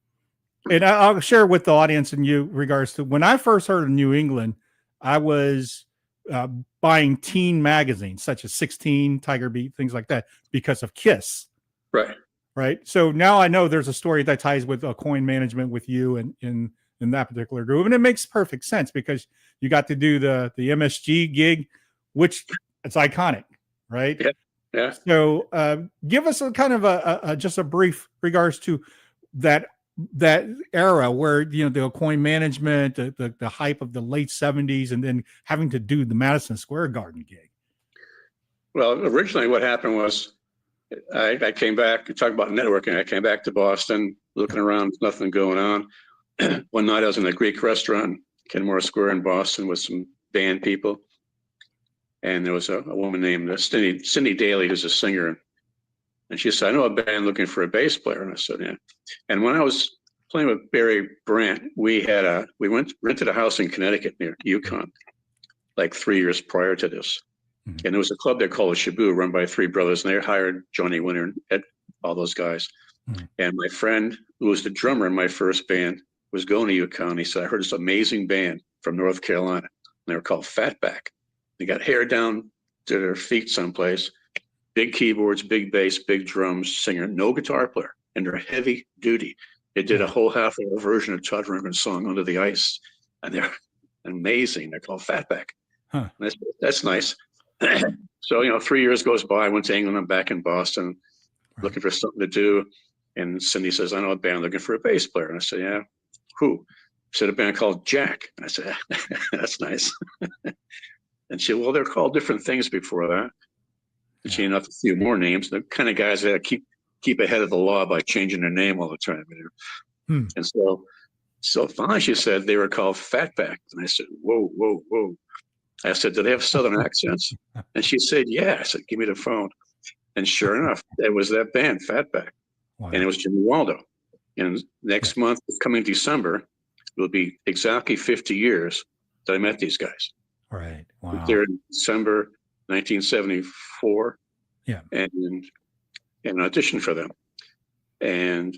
I'll share with the audience and you regards to when I first heard of New England, I was uh, buying teen magazines such as 16, Tiger Beat, things like that because of Kiss. Right. Right. So now I know there's a story that ties with coin management with you and in that particular group, and it makes perfect sense because you got to do the MSG gig, which it's iconic, right? Yeah. Yeah. So give us a kind of a just a brief regards to that era where the coin management, the hype of the late 70s, and then having to do the Madison Square Garden gig. Well, originally what happened was I came back, talk about networking. I came back to Boston, looking around, nothing going on. One night I was in a Greek restaurant, Kenmore Square in Boston, with some band people. And there was a woman named Cindy Daly, who's a singer. And she said, I know a band looking for a bass player. And I said, yeah. And when I was playing with Barry Brandt, we rented a house in Connecticut near Yukon, like 3 years prior to this. Mm-hmm. And there was a club there called Shabu, run by three brothers, and they hired Johnny Winter and Ed, all those guys. Mm-hmm. And my friend, who was the drummer in my first band, was going to Yukon. He said, I heard this amazing band from North Carolina. And they were called Fatback. They got hair down to their feet someplace, big keyboards, big bass, big drums, singer, no guitar player, and they're heavy duty. They did a whole half-hour version of Todd Rundgren's song Under the Ice, and they're amazing. They're called Fatback. Huh. That's nice. So, 3 years goes by. I went to England. I'm back in Boston, looking for something to do. And Cindy says, I know a band looking for a bass player. And I said, yeah, who? She said, a band called Jack. And I said, that's nice. And she said, well, they're called different things before that. And she named a few more names. The kind of guys that keep ahead of the law by changing their name all the time. And so finally she said they were called Fatback. And I said, whoa, whoa, whoa. I said, do they have Southern accents? And she said, yeah. I said, give me the phone. And sure enough, it was that band, Fatback. Wow. And it was Jimmy Waldo. And next month, coming December, it will be exactly 50 years that I met these guys. Right. Wow. There in December 1974. Yeah. And auditioned for them. And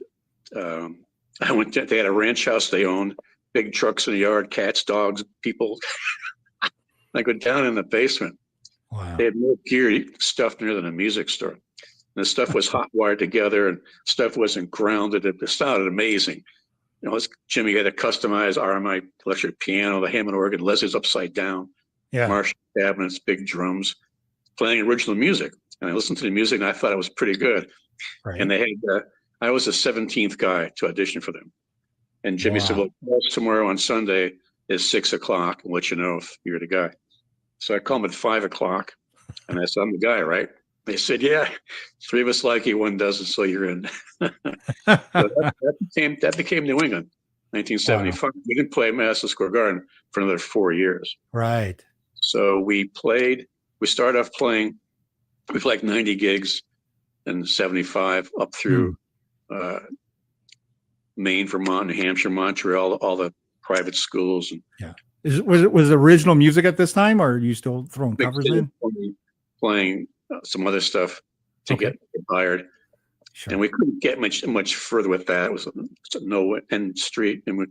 I went to, they had a ranch house they owned, big trucks in the yard, cats, dogs, people. I go down in the basement. Wow. They had more gear stuffed near than a music store. And the stuff was hot wired together and stuff wasn't grounded. It sounded amazing. Jimmy had a customized RMI electric piano, the Hammond organ, Leslie's upside down, Marshall cabinets, big drums, playing original music. And I listened to the music and I thought it was pretty good. Right. And they had, I was the 17th guy to audition for them. And Jimmy said, well, tomorrow on Sunday is 6 o'clock. I'll let you know if you're the guy. So I called them at 5 o'clock and I said, I'm the guy, right? They said, yeah, 3 of us like you, 1 doesn't, so you're in. So that became New England, 1975. Wow. We didn't play Madison Square Garden for another 4 years. Right. So we started off playing, we played like 90 gigs in 75 up through Maine, Vermont, New Hampshire, Montreal, all the private schools. And was it original music at this time, or are you still throwing covers in? Playing some other stuff to get hired. Sure. And we couldn't get much further with that. It was a no end street, and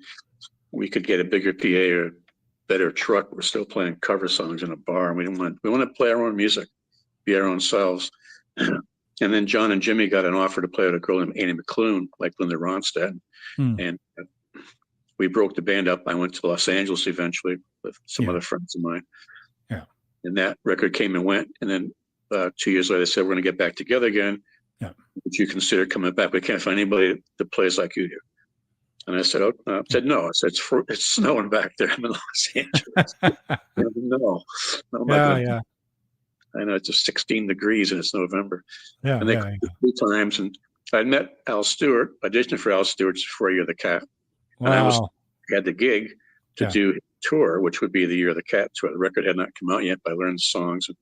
we could get a bigger PA or a better truck. We're still playing cover songs in a bar, and we want to play our own music, be our own selves. And then John and Jimmy got an offer to play with a girl named Annie McClune, like Linda Ronstadt. And we broke the band up. I went to Los Angeles eventually with some other friends of mine. Yeah. And that record came and went. And then 2 years later, they said, we're going to get back together again. Yeah. Would you consider coming back? We can't find anybody that plays like you do. And I said, no. I said, it's snowing back there. I'm in Los Angeles. No. Yeah. I know it's just 16 degrees and it's November. Yeah. And they called 3 times. And I met Al Stewart, auditioned for Al Stewart's For a Year of the Cat. And I had the gig to do a tour, which would be the Year of the Cat tour. The record had not come out yet, but I learned the songs and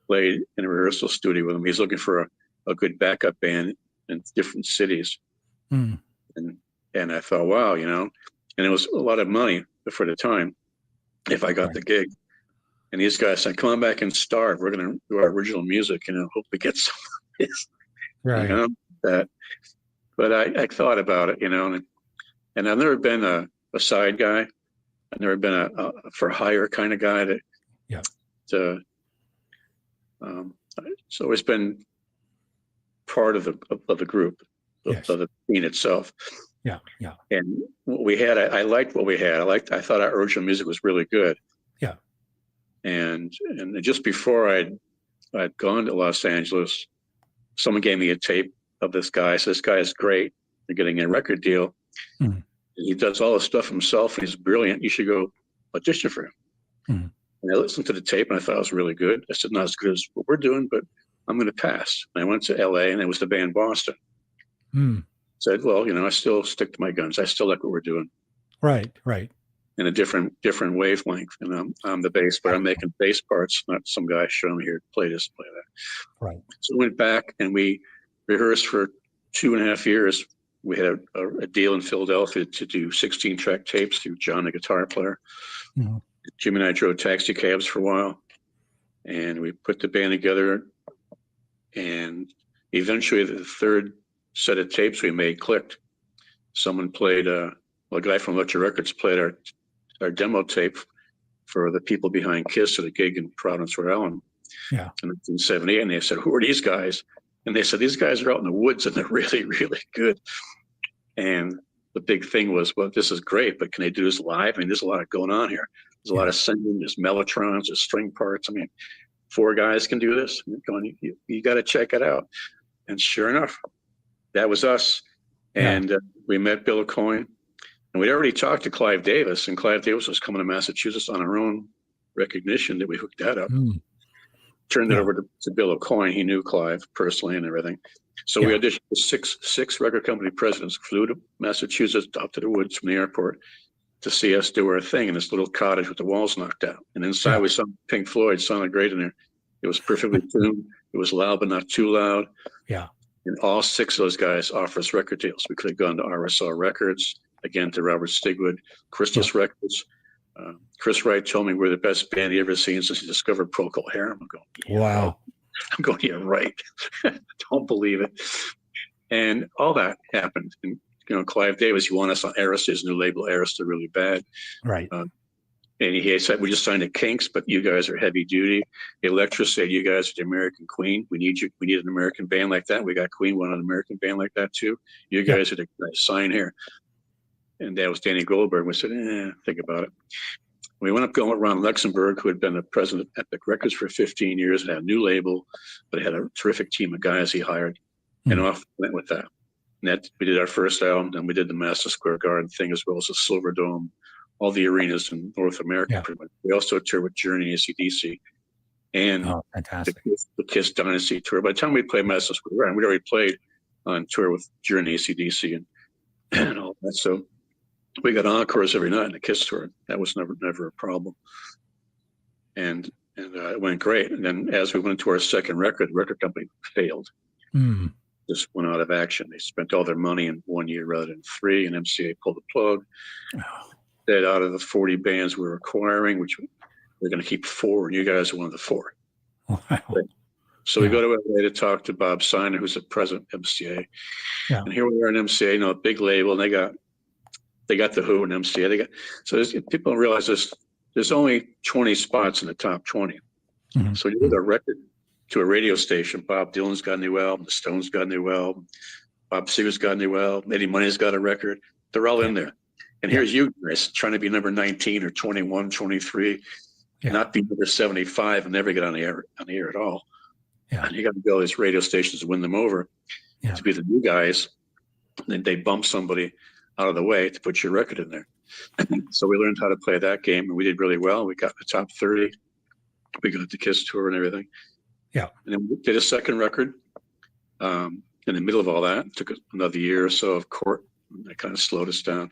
played in a rehearsal studio with him. He's looking for a good backup band in different cities. And I thought, wow, and it was a lot of money for the time. if I got Right. the gig. And these guys said, "Come on back and start. We're going to do our original music, hope we get some of this, Right. that." But I thought about it, and I've never been a side guy. I've never been a for hire kind of guy that, Yeah. it's always been part of the group, Yes. of the scene itself. Yeah. Yeah. And what we had, I liked what we had. I thought our original music was really good. Yeah. And just before I'd gone to Los Angeles, someone gave me a tape of this guy. So this guy is great. They're getting a record deal. Mhm. He does all the stuff himself, and he's brilliant. You should go audition for him. Mhm. And I listened to the tape, and I thought it was really good. I said, not as good as what we're doing, but I'm going to pass. And I went to LA, and it was the band Boston. Mm. Said, well, I still stick to my guns. I still like what we're doing. Right. Right. In a different wavelength. And I'm the bass, but I'm making bass parts, not some guy showing me here, play this, play that. Right. So we went back and we rehearsed for 2.5 years. We had a deal in Philadelphia to do 16-track tapes through John, the guitar player. Mm-hmm. Jim and I drove taxi cabs for a while, and we put the band together. And eventually, the third set of tapes we made clicked. Someone played, a guy from Electric Records played our demo tape for the people behind KISS at a gig in Providence, Rhode Island, Yeah. in 1978. And they said, "Who are these guys?" And they said, "These guys are out in the woods and they're really, really good." And the big thing was, well, this is great, but can they do this live? I mean, there's a lot going on here. There's a lot of singing, there's mellotrons, there's string parts. I mean, 4 guys can do this. I'm going, you got to check it out. And sure enough, that was us. And we met Bill Coyne. And we'd already talked to Clive Davis, and Clive Davis was coming to Massachusetts on our own recognition that we hooked that up. Mm. Turned it over to Bill Coyne. He knew Clive personally and everything. So we auditioned with six record company presidents, flew to Massachusetts, up to the woods from the airport to see us do our thing in this little cottage with the walls knocked out. And inside we saw Pink Floyd, sounded great in there. It was perfectly tuned. It was loud, but not too loud. Yeah. And all 6 of those guys offered us record deals. We could have gone to RSR Records, again to Robert Stigwood, Crystal's Records. Chris Wright told me we're the best band he ever seen since he discovered Procol Harum. I'm going, wow. I'm going, yeah, right. Don't believe it. And all that happened. And, Clive Davis, he wanted us on Eris, his new label, Eris, they're really bad. Right. And he said, we just signed to Kinks, but you guys are heavy duty. Elektra said, you guys are the American Queen. We need you. We need an American band like that. We got Queen wanted an American band like that too. You guys are the guys, sign here. And that was Danny Goldberg. We said, think about it. We went up going with Ron Luxembourg, who had been the president of Epic Records for 15 years, and had a new label, but had a terrific team of guys he hired. And off we went with that. And we did our first album, then we did the Madison Square Garden thing, as well as the Silver Dome, all the arenas in North America. Pretty much. We also toured with Journey, AC/DC, and fantastic. the Kiss Dynasty tour. By the time we played Madison Square Garden, we'd already played on tour with Journey, AC/DC, and all that. So we got encores every night in the Kiss tour. That was never a problem. And it went great. And then as we went into our second record, the record company failed. Just went out of action. They spent all their money in 1 year rather than 3, and MCA pulled the plug. That out of the 40 bands we were acquiring, which we're going to keep 4, and you guys are one of the 4. Wow. So we go to LA to talk to Bob Siner, who's the president of MCA. And here we are in MCA, a big label, and they got the Who and MCA. So people don't realize there's only 20 spots in the top 20. So you get a record to a radio station. Bob Dylan's got a new album. The Stones got a new album. Bob Seger's got a new album. Eddie Money's got a record. They're all in there. And here's you guys trying to be number 19 or 21, 23, not be number 75 and never get on the air at all. And you got to go to these radio stations to win them over to be the new guys. And then they bump somebody out of the way to put your record in there. So we learned how to play that game, and we did really well. We got the top 30. We got the Kiss tour and everything. And then we did a second record. In the middle of all that, it took another year or so of court. That kind of slowed us down.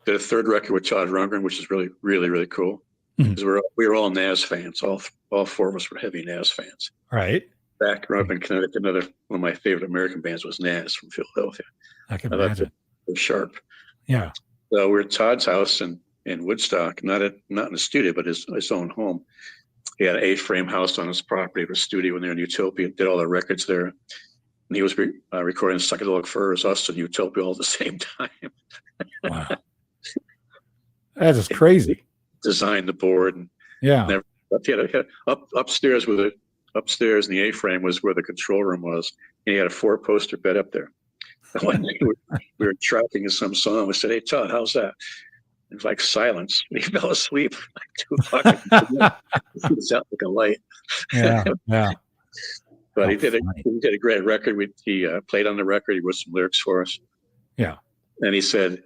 Did a third record with Todd Rundgren, which is really, really, really cool. Because we were all Nas fans. All 4 of us were heavy Nas fans. Right. Back growing up in Connecticut, one of my favorite American bands was Nas from Philadelphia. I can imagine. It was sharp. Yeah. So we're at Todd's house, and in Woodstock, not in the studio, but his own home. He had an A-frame house on his property, a studio in there in Utopia, did all the records there. And he was recording Psychedelic Furs, us and Utopia all at the same time. Wow. That is crazy. Designed the board. And yeah. Upstairs upstairs in the A-frame was where the control room was. And he had a 4-poster bed up there. And one day we were tracking some song. We said, "Hey, Todd, how's that?" It was like silence. He fell asleep like 2 o'clock. He was out like a light. Yeah. Yeah. But he did a great record. He played on the record. He wrote some lyrics for us. Yeah. And he said,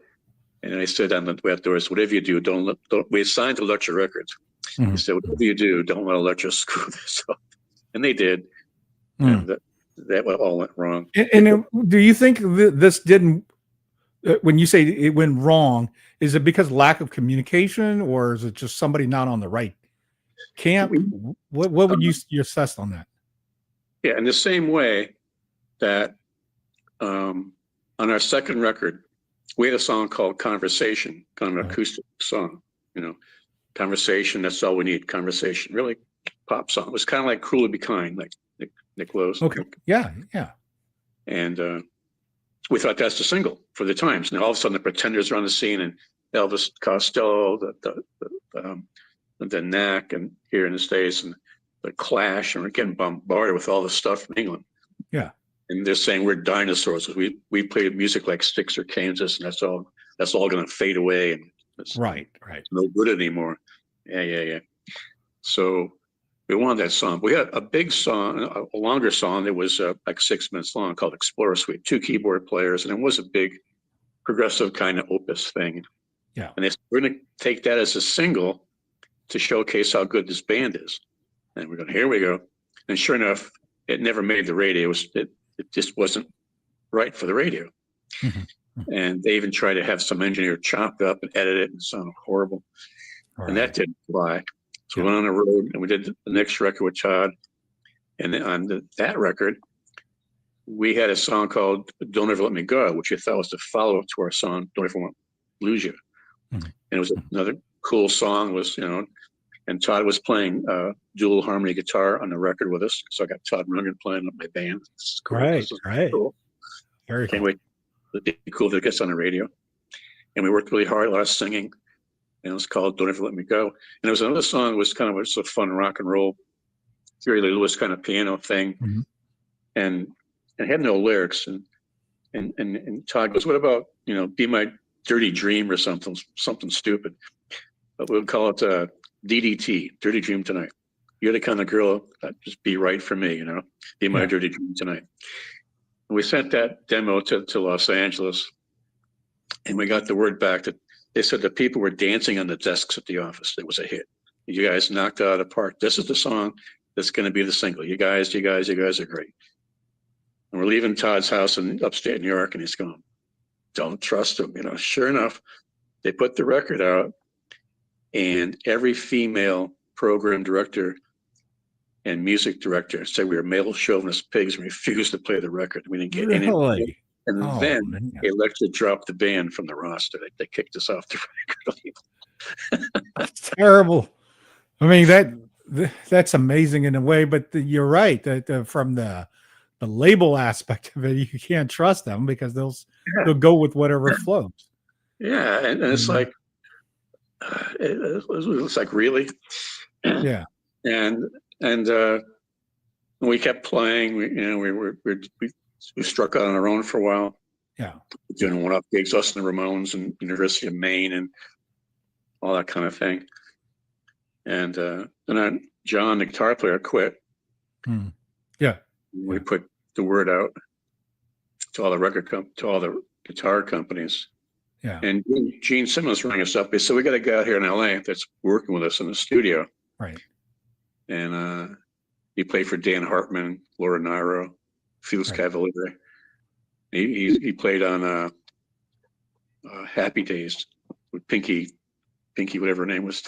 and I said on the outdoors, "Whatever you do, don't." We signed to Electra Records. Mm-hmm. He said, "Whatever you do, don't let Electra screw this up." And they did. Mm. And that all went wrong. And do you think this didn't? When you say it went wrong, is it because lack of communication, or is it just somebody not on the right camp? What would you assess on that? Yeah, in the same way that on our second record, we had a song called Conversation, kind of an acoustic song, conversation, that's all we need, conversation, really pop song. It was kind of like Cruel to Be Kind, like Nick Lowe's. Okay, yeah. And we thought that's the single for the times. And all of a sudden the Pretenders are on the scene, and Elvis Costello, the Knack, and here in the States, and the Clash, and we're getting bombarded with all this stuff from England. Yeah. And they're saying we're dinosaurs. We play music like Styx or Kansas, and that's all going to fade away, and it's right. no good anymore. Yeah. So we wanted that song. We had a big song, a longer song that was like 6 minutes long, called Explorer Suite, 2 keyboard players, and it was a big progressive kind of opus thing. Yeah. And they said, "We're going to take that as a single to showcase how good this band is." And we're going, here we go. And sure enough, it never made the radio. It just wasn't right for the radio. Mm-hmm. And they even tried to have some engineer chop it up and edit it, and it sounded horrible. Right. And that didn't fly. So we went on the road, and we did the next record with Todd. And then on that record, we had a song called "Don't Ever Let Me Go," which we thought was the follow-up to our song "Don't Ever Want to Lose You." Mm-hmm. And it was another cool song. And Todd was playing dual harmony guitar on the record with us. So I got Todd Rundgren playing with my band. Cool. Right. Cool. Very cool. Can't wait. It'd be cool if it gets on the radio. And we worked really hard, a lot of singing. And it was called "Don't Ever Let Me Go." And there was another song that was kind of just a fun rock and roll, Jerry Lee Lewis kind of piano thing. Mm-hmm. And it had no lyrics. And Todd goes, "What about, Be My Dirty Dream," or something stupid. But we would call it DDT, Dirty Dream Tonight. You're the kind of girl that just be right for me, Be my dirty dream tonight. And we sent that demo to Los Angeles, and we got the word back that they said the people were dancing on the desks at the office. It was a hit. You guys knocked it out of the park. This is the song that's going to be the single. You guys are great. And we're leaving Todd's house in upstate New York, and he's going, "Don't trust him." Sure enough, they put the record out, and every female program director and music director said we were male chauvinist pigs and refused to play the record. We didn't get any. And then Electra dropped the band from the roster. They kicked us off the record. That's terrible. I mean, that's amazing in a way, but you're right that from the label aspect of it, you can't trust them because they'll go with whatever floats. Yeah, and it's like, it's like, really? Yeah. And we kept playing. We struck out on our own for a while. Yeah. Doing one-off gigs, us and the Ramones and University of Maine and all that kind of thing. And then John, the guitar player, quit. Yeah. We put the word out to all the guitar companies. Yeah. And Gene Simmons rang us up. He said, "We got a guy here in LA that's working with us in the studio." Right. And he played for Dan Hartman, Laura Nyro, Felix Cavaliere. He played on Happy Days with Pinky, whatever her name was.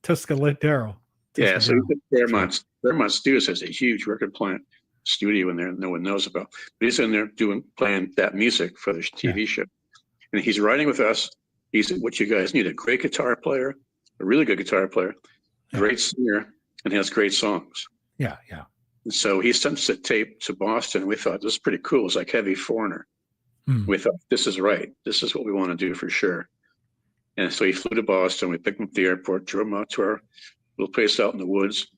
Tuscalero. Yeah, so Fairmont Studios has a huge record plant studio in there no one knows about. But he's in there playing that music for the TV show. And he's writing with us. He said, what you guys need, a great guitar player, a really good guitar player, great singer, and has great songs. Yeah, yeah. And so he sent us a tape to Boston, and we thought, this is pretty cool. It's like Heavy Foreigner. We thought, this is right. This is what we want to do for sure. And so he flew to Boston. We picked him up at the airport, drove him out to our little place out in the woods.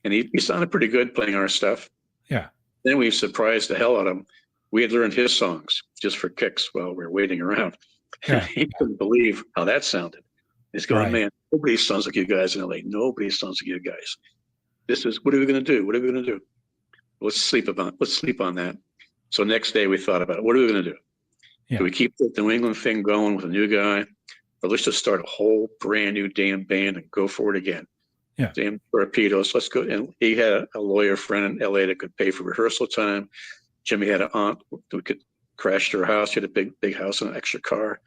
And he sounded pretty good playing our stuff. Yeah. Then we surprised the hell out of him. We had learned his songs just for kicks while we were waiting around. Yeah. He couldn't believe how that sounded. He's going, Right. man, nobody sounds like you guys in LA. Nobody sounds like you guys. What are we going to do? What are we going to do? Let's sleep on that. So next day we thought about it. What are we going to do? Yeah. Do we keep the New England thing going with a new guy? Or let's just start a whole brand new damn band and go for it again. Yeah. Damn torpedoes. Let's go. And he had a lawyer friend in LA that could pay for rehearsal time. Jimmy had an aunt who could crash to her house. She had a big house and an extra car.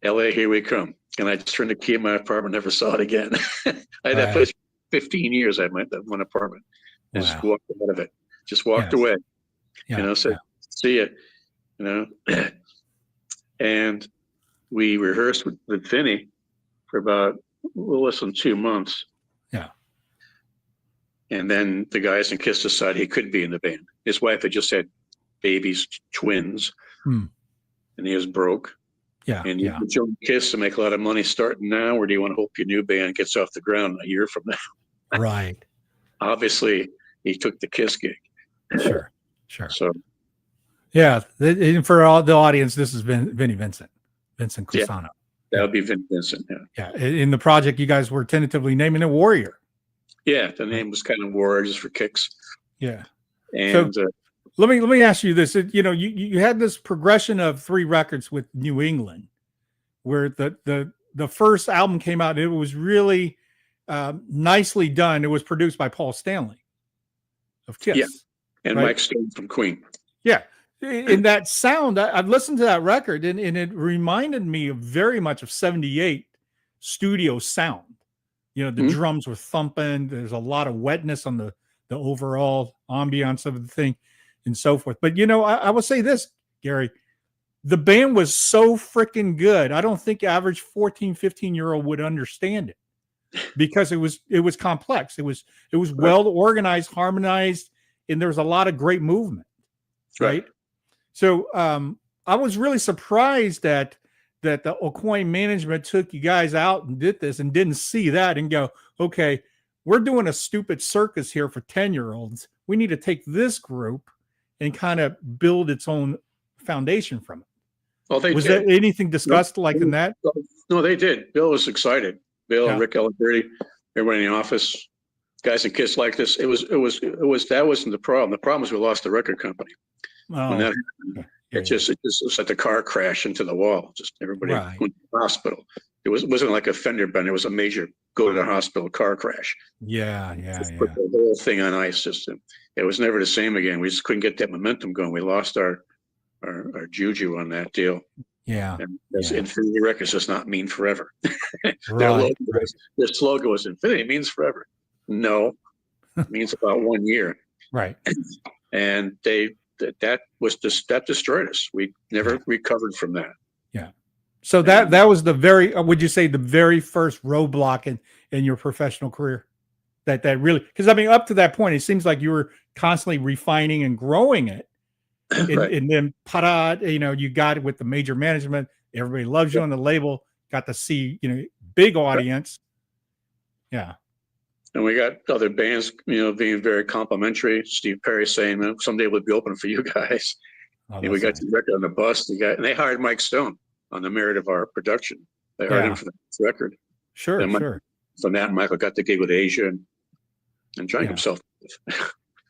LA, here we come. And I just turned the key in my apartment, never saw it again. I had that place for 15 years. I had that one apartment. And just walked out of it. Just walked away. Yeah. Said, see ya. And we rehearsed with Vinny for about a little less than 2 months. Yeah. And then the guys in Kiss decided he could be in the band. His wife had just had babies, twins, and he was broke. Yeah. And you could join Kiss to make a lot of money starting now, or do you want to hope your new band gets off the ground a year from now? Right. Obviously, he took the Kiss gig. Sure. So, yeah. And for all the audience, this has been Vincent Cusano. That would be Vincent. Yeah. In the project, you guys were tentatively naming it Warrior. Yeah. The name was kind of Warrior just for kicks. Yeah. And so, let me ask you this. You had this progression of 3 records with New England, where the first album came out. And it was really nicely done. It was produced by Paul Stanley of Kiss. Yeah. And Mike Stone from Queen. Yeah. In that sound, I've listened to that record, and it reminded me very much of 78 studio sound. The drums were thumping. There's a lot of wetness on the overall ambiance of the thing and so forth. But, I will say this, Gary, the band was so freaking good. I don't think average 14, 15-year-old would understand it because it was complex. It was well organized, harmonized, and there was a lot of great movement. Right. So I was really surprised that the Aucoin management took you guys out and did this and didn't see that and go, okay, we're doing a stupid circus here for 10-year-olds. We need to take this group and kind of build its own foundation from it. Well, was there anything discussed like in that? No, they did. Bill was excited. Bill, Rick Elaberti, everybody in the office, guys in Kiss like this. That wasn't the problem. The problem was we lost the record company. Oh, when that happened, it was like the car crash into the wall. Just everybody went to the hospital. It wasn't like a fender bender. It was a major go to the hospital car crash. Yeah. Put the whole thing on ice. It was never the same again. We just couldn't get that momentum going. We lost our juju on that deal. Yeah. And Infinity Records does not mean forever. Their slogan was Infinity means forever. No, it means about 1 year. Right. And that destroyed us. We never recovered from that. Yeah. So that was would you say the very first roadblock in your professional career? That really, because up to that point, it seems like you were constantly refining and growing it. And then you got it with the major management. Everybody loves you on the label. Got to see, big audience. Yeah. And we got other bands, being very complimentary. Steve Perry saying someday we'll be open for you guys. And we got the record on the bus. And they hired Mike Stone on the merit of our production. They hired him for the record. Sure. From that, Michael got the gig with Asia and drank himself.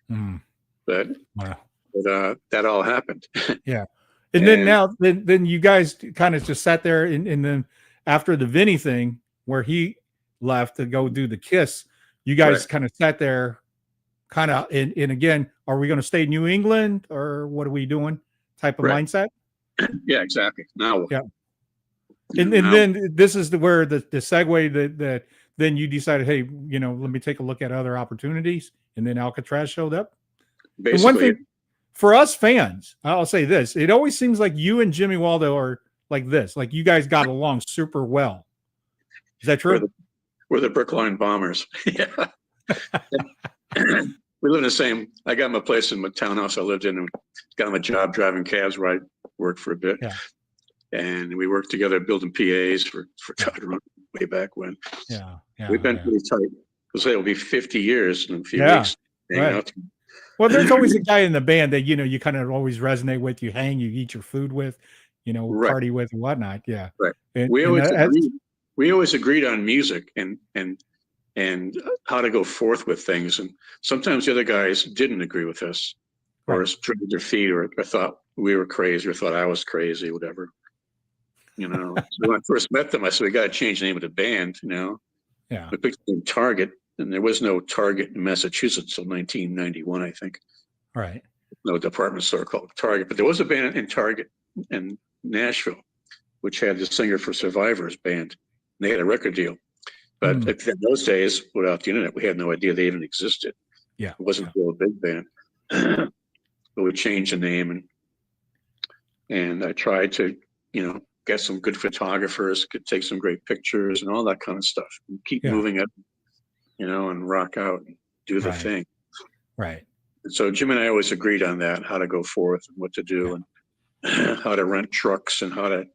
But that all happened. Yeah. And then you guys kind of just sat there and then after the Vinny thing where he left to go do the Kiss, you guys kind of sat there and again, are we going to stay in New England or what are we doing type of mindset? Yeah, exactly. Now what? Yeah. And then this is where the segue that then you decided, hey, let me take a look at other opportunities. And then Alcatraz showed up. Basically. And one thing for us fans, I'll say this, it always seems like you and Jimmy Waldo are like this? Like you guys got along super well. Is that We're true? the Brookline Bombers. Yeah. We live in the same. I got him a place in my townhouse I lived in, and got him a job driving cabs where I worked for a bit. Yeah. And we worked together building PAs for God way back when. Yeah. Yeah. We've been Yeah. pretty tight. Because it'll be 50 years in a few Yeah, weeks. Hanging right. out. Well, there's always a guy in the band that, you kind of always resonate with, you hang, you eat your food with, Right. party with and whatnot. Yeah. Right. And, We always that's, agreed. We always agreed on music and how to go forth with things. And sometimes the other guys didn't agree with us, or Right. dragged their feet, or thought we were crazy, or thought I was crazy, whatever. So when I first met them, I said, we got to change the name of the band. yeah. We picked the name Target, and there was no Target in Massachusetts until 1991, I think. Right. No department store called Target, but there was a band in Target in Nashville, which had the singer for Survivor's band. They had a record deal. But in those days, without the internet, we had no idea they even existed. Yeah. It wasn't still a big band. But we changed the name, and I tried to, get some good photographers, could take some great pictures and all that kind of stuff, and keep moving it, and rock out and do the thing. Right. And so Jim and I always agreed on that, how to go forth and what to do, and how to rent trucks, and how to,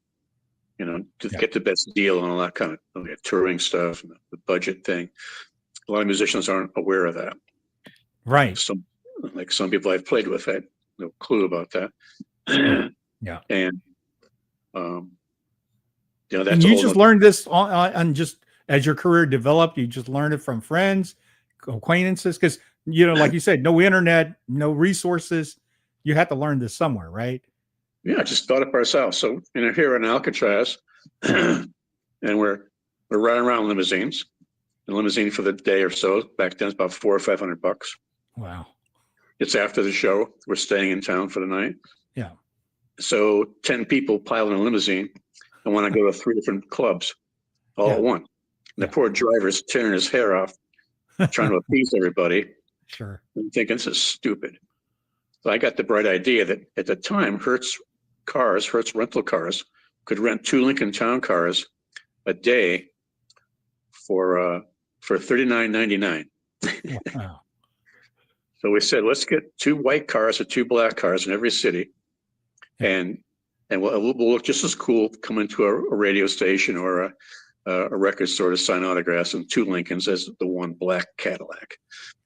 get the best deal and all that kind of touring stuff, and the budget thing. A lot of musicians aren't aware of that. Right. Some people I've played with had no clue about that. Yeah. And that's and you just learned this on just as your career developed. You just learned it from friends, acquaintances, because like you said, no internet, no resources. You had to learn this somewhere, right? Yeah, just thought up ourselves. So here in Alcatraz, and we're riding around limousines. The limousine for the day or so back then is about $400 or $500. Wow. It's after the show. We're staying in town for the night. Yeah. So 10 people pile in a limousine and want to go to 3 different clubs all at once. And the poor driver's tearing his hair off, trying to appease everybody. Sure. I'm thinking, this is stupid. So I got the bright idea that at the time, Hertz rental cars, could rent 2 Lincoln Town cars a day for $39.99. Wow. So we said, let's get 2 white cars or 2 black cars in every city, and we'll look just as cool coming to a radio station or a record store to sign autographs, and 2 Lincolns as the 1 black Cadillac.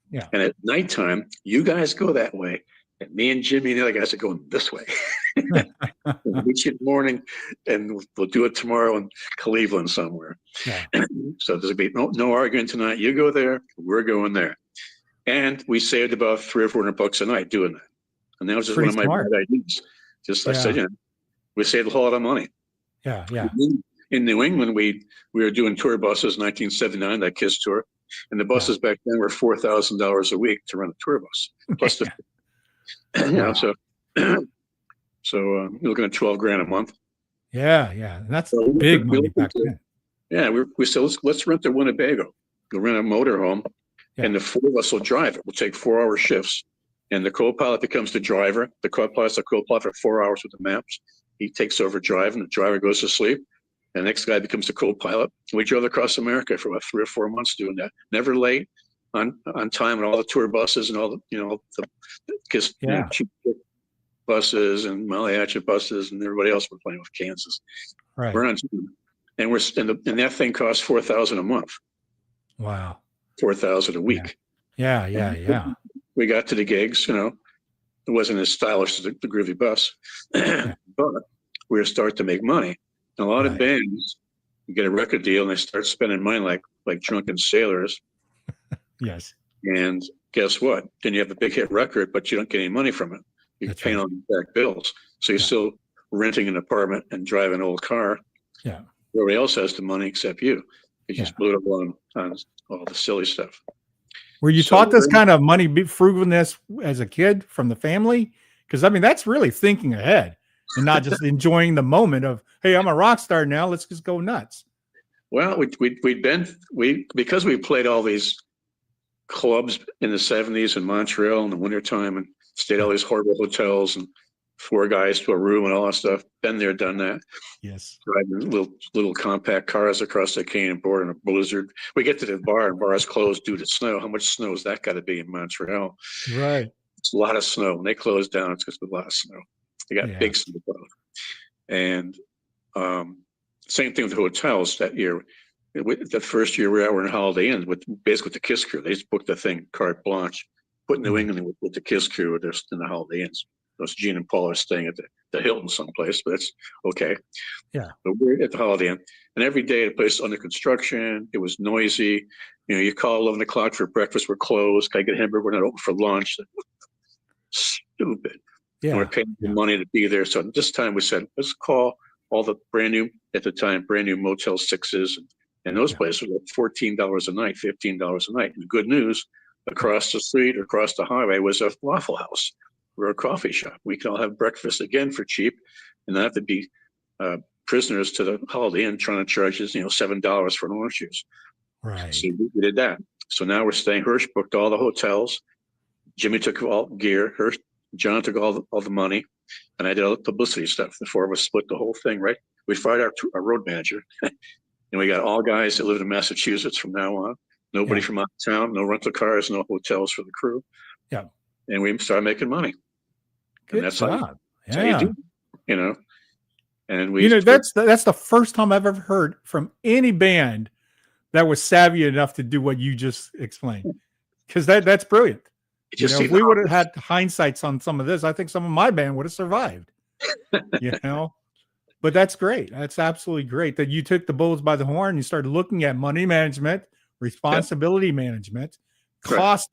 Yeah. And at nighttime, you guys go that way, and me and Jimmy and the other guys are going this way. We'll meet you in the morning, and we'll do it tomorrow in Cleveland somewhere. Yeah. So there's be no arguing tonight. You go there, we're going there. And we saved about $300 or $400 a night doing that. And that was just one of my bad ideas. I said, we saved a whole lot of money. Yeah. Yeah. In New England, we were doing tour buses in 1979, that KISS tour. And the buses back then were $4,000 a week to run a tour bus. Plus so you're looking at $12,000 a month. Yeah. And that's big money back then. Yeah. We said, let's rent a Winnebago. We'll rent a motorhome. Yeah. And the 4 of us will drive it. We'll take 4-hour shifts. And the co-pilot becomes the driver. The co-pilot's the co-pilot for 4 hours with the maps. He takes over driving. The driver goes to sleep. And the next guy becomes the co-pilot. We drove across America for about 3 or 4 months doing that. Never late, on time, and all the tour buses and all the cheap buses and Malahatchee buses and everybody else were playing with Kansas. Right. We're on time. And and that thing costs $4,000 a month. Wow. $4,000 a week. Yeah. We got to the gigs, it wasn't as stylish as the groovy bus, but we were starting to make money. And a lot of bands get a record deal and they start spending money like drunken sailors. Yes. And guess what? Then you have a big hit record, but you don't get any money from it. You're paying all the back bills. So you're still renting an apartment and driving an old car. Yeah. Everybody else has the money except you. You just blew it up on all the silly stuff. Were you taught this kind of money frugalness as a kid from the family? Because that's really thinking ahead and not just enjoying the moment of, hey, I'm a rock star now, let's just go nuts. Well, because we played all these clubs in the 70s in Montreal in the wintertime and stayed at all these horrible hotels and 4 guys to a room and all that stuff. Been there, done that. Yes. Driving little compact cars across the canyon board in a blizzard. We get to the bar and bar's closed due to snow. How much snow has that got to be in Montreal? Right. It's a lot of snow. When they close down, it's because of a lot of snow. They got big snow. And same thing with the hotels that year. The first year we were in Holiday Inn with the Kiss Crew. They just booked the thing carte blanche. Put New England with the Kiss Crew. They're in the Holiday Inns. Those Gene and Paul are staying at the Hilton someplace, but that's okay. Yeah. But we're at the Holiday Inn, and every day the place was under construction. It was noisy. You call 11 o'clock for breakfast. We're closed. Can I get a hamburger? We're not open for lunch. Stupid. Yeah. And we're paying money to be there. So this time we said, let's call all the brand new Motel 6s. And those places were like $14 a night, $15 a night. And the good news, across the street, across the highway was a Waffle House. We're a coffee shop. We can all have breakfast again for cheap and not have to be prisoners to the Holiday Inn trying to charge us, $7 for an orange juice. Right. So we did that. So now we're staying. Hirsch booked all the hotels. Jimmy took all gear. John took all the money, and I did all the publicity stuff. The 4 of us split the whole thing. Right. We fired our road manager, and we got all guys that lived in Massachusetts from now on. Nobody from out of town. No rental cars. No hotels for the crew. Yeah. And we started making money. Good and that's job. how you do, And we, that's the first time I've ever heard from any band that was savvy enough to do what you just explained. Because that's brilliant. If we would have had hindsights on some of this, I think some of my band would have survived. But that's great. That's absolutely great that you took the bulls by the horn and you started looking at money management, responsibility management, cost,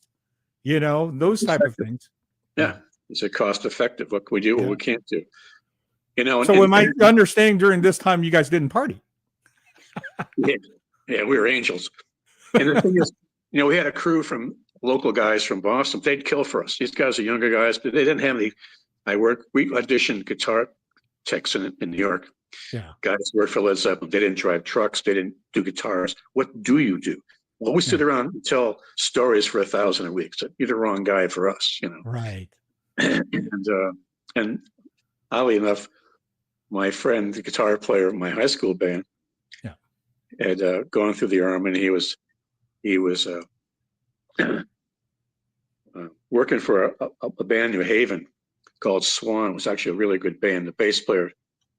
those type of things. Yeah. Is it cost effective? What can we do? What we can't do? So am I understanding during this time you guys didn't party? Yeah, we were angels. And the thing is, we had a crew from local guys from Boston. They'd kill for us. These guys are younger guys, but they didn't have any. We auditioned guitar techs in New York. Yeah. Guys worked for Led Zeppelin. They didn't drive trucks. They didn't do guitars. What do you do? Well, we sit around and tell stories for $1,000 a week. So you're the wrong guy for us, Right. And oddly enough, my friend, the guitar player of my high school band, had gone through the Army, and he was working for a band in New Haven called Swan. It was actually a really good band. The bass player,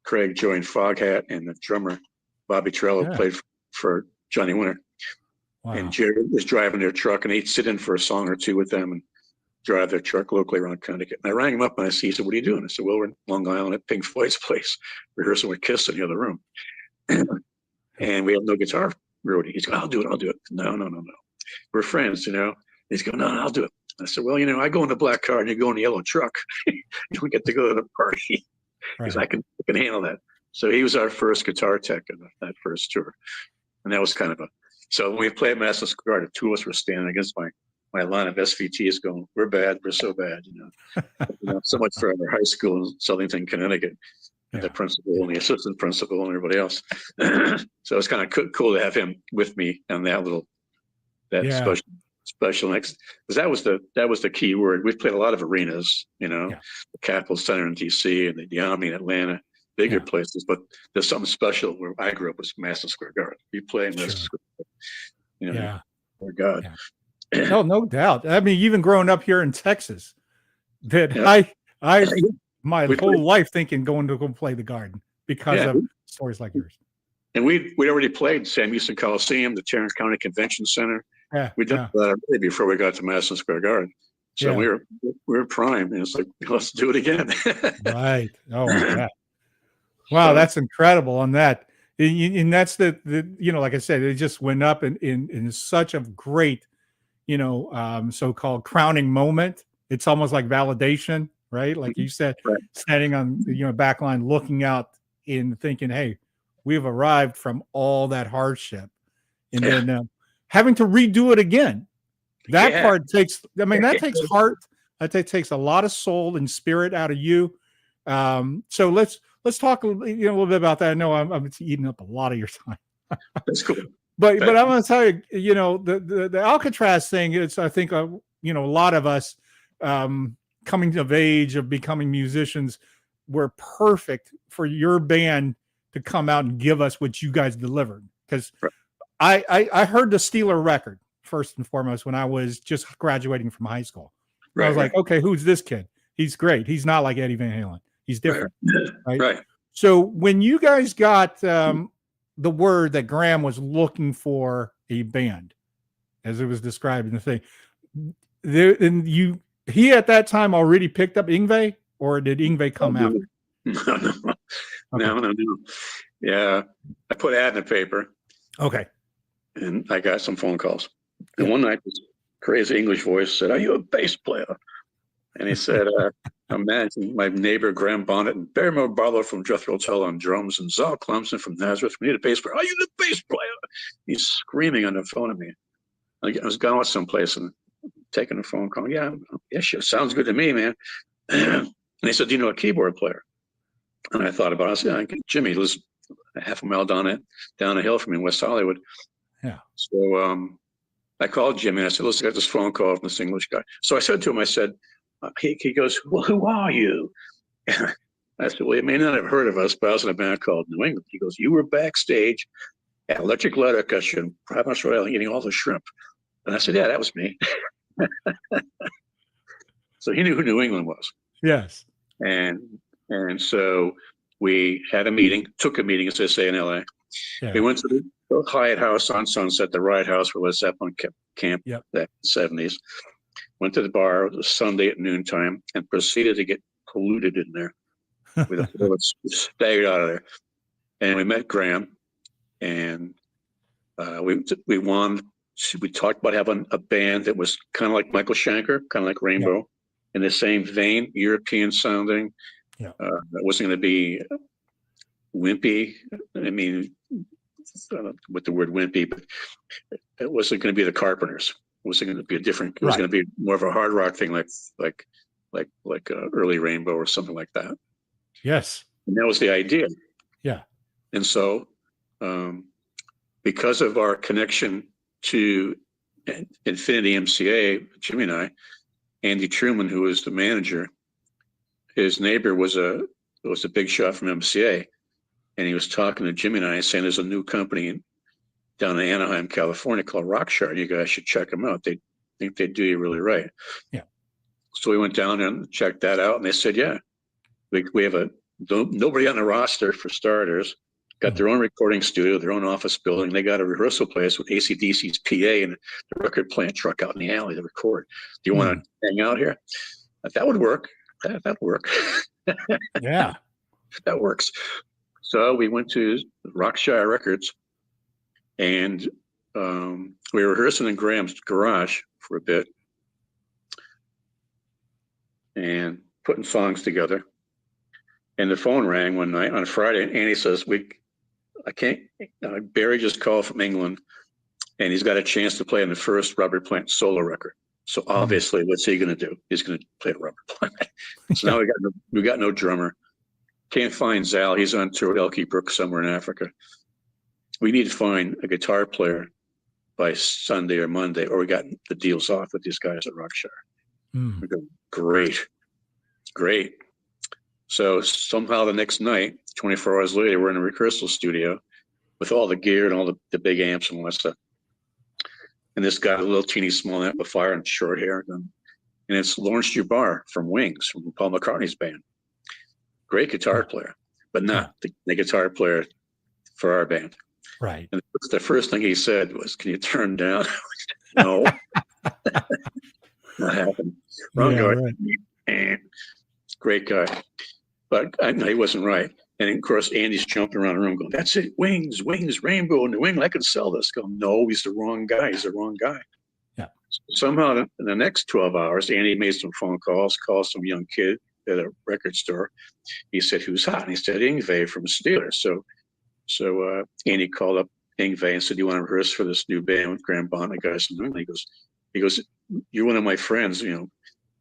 Craig, joined Foghat, and the drummer, Bobby Trello, played for Johnny Winter. Wow. And Jerry was driving their truck, and he'd sit in for a song or two with them and drive their truck locally around Connecticut. And I rang him up and he said, "What are you doing?" I said, "Well, we're in Long Island at Pink Floyd's place, rehearsing with Kiss in the other room. And we have no guitar roadie." He's going, I'll do it. No. We're friends, He's going, no, I'll do it. I said, "Well, I go in the black car and you go in the yellow truck. We get to go to the party because I can handle that." So he was our first guitar tech in that first tour. And that was kind of so when we played Madison Square Garden, 2 of us were standing against my line of SVTs going, "We're bad. We're so bad." So much for our high school in Southington, Connecticut, the principal and the assistant principal and everybody else. So it's kind of cool to have him with me on that special next, because that was the key word. We've played a lot of arenas, the Capitol Center in DC and the Omni in Atlanta, bigger places, but there's something special where I grew up was Madison Square Garden. You play in Madison Square Garden, oh God. Yeah. No doubt. I mean, even growing up here in Texas, that I my whole life thinking going to go play the Garden because of stories like yours. And we'd already played Sam Houston Coliseum, the Tarrant County Convention Center. We did that before we got to Madison Square Garden. So we were prime, and it's like, let's do it again. Right. Oh my God. Wow, that's incredible on that. And that's the like I said, it just went up in such a great, so-called crowning moment. It's almost like validation, right? Like you said, standing on back line, looking out and thinking, hey, we've arrived from all that hardship. And then having to redo it again. That part takes, that takes heart. That takes a lot of soul and spirit out of you. So let's talk a little bit about that. I know I'm eating up a lot of your time. That's cool. But I'm going to tell you, the Alcatraz thing is, I think, a lot of us, coming of age of becoming musicians were perfect for your band to come out and give us what you guys delivered. Because I heard the Steeler record first and foremost when I was just graduating from high school. I was like, okay, who's this kid? He's great. He's not like Eddie Van Halen. He's different. Right. So when you guys got the word that Graham was looking for a band, as it was described in the thing, he at that time already picked up Yngwie, or did Yngwie come out? No. Yeah, I put ad in the paper. Okay. And I got some phone calls. And one night, this crazy English voice said, "Are you a bass player?" And he said, "Imagine my neighbor Graham Bonnet and Barrymore Barlow from Jethro Tull on drums and Zal Clemson from Nazareth. We need a bass player. Are you the bass player?" He's screaming on the phone at me. I was going someplace and taking a phone call. Yeah, sure. Sounds good to me, man. And he said, "Do you know a keyboard player?" And I thought about it. I said, "Yeah, Jimmy lives a half a mile down a hill from me in West Hollywood." Yeah. So I called Jimmy and I said, "Listen, I got this phone call from this English guy." So I said to him, I said, he goes, "Well, who are you?" And I said, "Well, you may not have heard of us, but I was in a band called New England." He goes, "You were backstage at Electric Light Orchestra in Providence, Rhode Island, eating all the shrimp." And I said, "Yeah, that was me." So he knew who New England was. Yes. And so we had a meeting, took a meeting, as they say in LA. Yeah. We went to the Hyatt House on Sunset, the Riot House where Led Zeppelin kept camp back in the 70s. Went to the bar, it was Sunday at noontime, and proceeded to get polluted in there. We staggered out of there. And we met Graham, and we won. We talked about having a band that was kind of like Michael Schenker, kind of like Rainbow, in the same vein, European sounding. Yeah. That wasn't going to be wimpy. I mean, with the word wimpy, but it wasn't going to be the Carpenters. It wasn't going to be a different. It was going to be more of a hard rock thing, like early Rainbow or something like that. Yes. And that was the idea. Yeah. And so, because of our connection to Infinity MCA, Jimmy and I, Andy Truman, who was the manager, his neighbor was a big shot from MCA, and he was talking to Jimmy and I, saying there's a new company down in Anaheim, California called Rockshard. You guys should check them out. They think they do you really right. Yeah. So we went down and checked that out, and they said, "Yeah, we have nobody on the roster for starters. Got their own recording studio, their own office building. They got a rehearsal place with AC/DC's PA and the record playing truck out in the alley to record. Do you want to hang out here?" That would work. That'd work. Yeah. That works. So we went to Rockshire Records, and we were rehearsing in Graham's garage for a bit and putting songs together. And the phone rang one night on a Friday, and Andy says, Barry just called from England, and he's got a chance to play on the first Robert Plant solo record. So obviously, what's he going to do? He's going to play Robert Plant. So now we got no drummer. Can't find Zal. He's on tour with Elkie Brooks somewhere in Africa. We need to find a guitar player by Sunday or Monday, or we got the deals off with these guys at Rockshire. We go, great. So somehow the next night, 24 hours later, we're in a rehearsal studio with all the gear and all the big amps and all that stuff. And this guy, a little teeny small amplifier and short hair. And it's Lawrence Jabbar from Wings, from Paul McCartney's band. Great guitar player, but not the guitar player for our band. Right. And the first thing he said was, "Can you turn down?" No. Not happening. Wrong guy. Right. And great guy. But no, he wasn't right. And of course, Andy's jumping around the room going, "That's it, Wings, Rainbow, New England, I can sell this." Go, "No, he's the wrong guy. He's the wrong guy." Yeah. Somehow in the next 12 hours, Andy made some phone calls, called some young kid at a record store. He said, "Who's hot?" And he said, "Yngwie from Steelers." So Andy called up Yngwie and said, "Do you want to rehearse for this new band with Graham Bond, the guys from New England?" He goes, "You're one of my friends,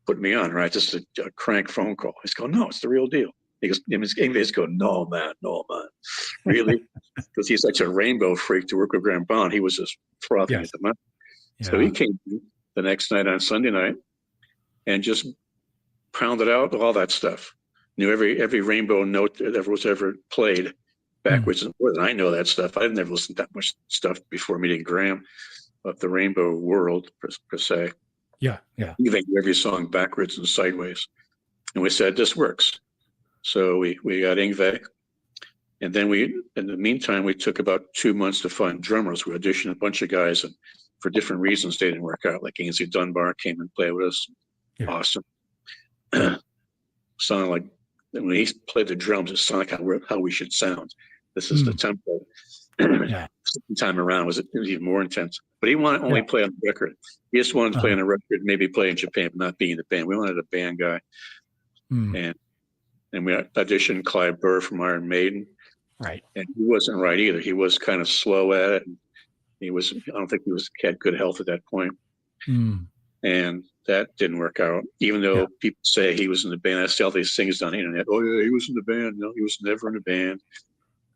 put me on, right? Just a crank phone call." He's going, "No, it's the real deal." He goes, Yngwie's going, no, man. Really? Because he's such a Rainbow freak to work with Graham Bond. He was just frothing at the mouth. Yeah. So he came the next night on Sunday night and just pounded out all that stuff. Knew every rainbow note that ever was ever played backwards and forwards. And I know that stuff. I've never listened to that much stuff before meeting Graham of the rainbow world per se. Yeah, yeah. He knew every song backwards and sideways. And we said, this works. So we got Yngwie. And then in the meantime, we took about 2 months to find drummers. We auditioned a bunch of guys, and for different reasons, they didn't work out. Like Ainsley Dunbar came and played with us. Yeah. Awesome. Sounded like, when he played the drums, it sounded like how we should sound. This is the tempo. Yeah. Second time around it was even more intense. But he wanted to only play on the record. He just wanted to play on the record, maybe play in Japan, but not be in the band. We wanted a band guy. And we auditioned Clive Burr from Iron Maiden. Right. And he wasn't right either. He was kind of slow at it. And I don't think he had good health at that point. And that didn't work out. Even though people say he was in the band, I see all these things on the internet. Oh yeah, he was in the band. No, he was never in the band.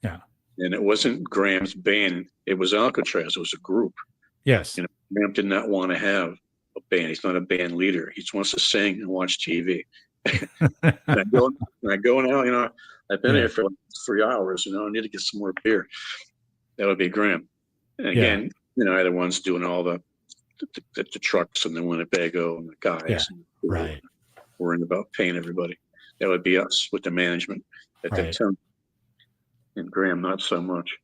Yeah. And it wasn't Graham's band. It was Alcatraz. It was a group. Yes. Graham did not want to have a band. He's not a band leader. He just wants to sing and watch TV. and I go now, I've been here for like 3 hours, I need to get some more beer. That would be Graham. And again, they're the ones doing all the trucks and the Winnebago and the guys. Right. Worrying about paying everybody. That would be us with the management at that time. And Graham, not so much.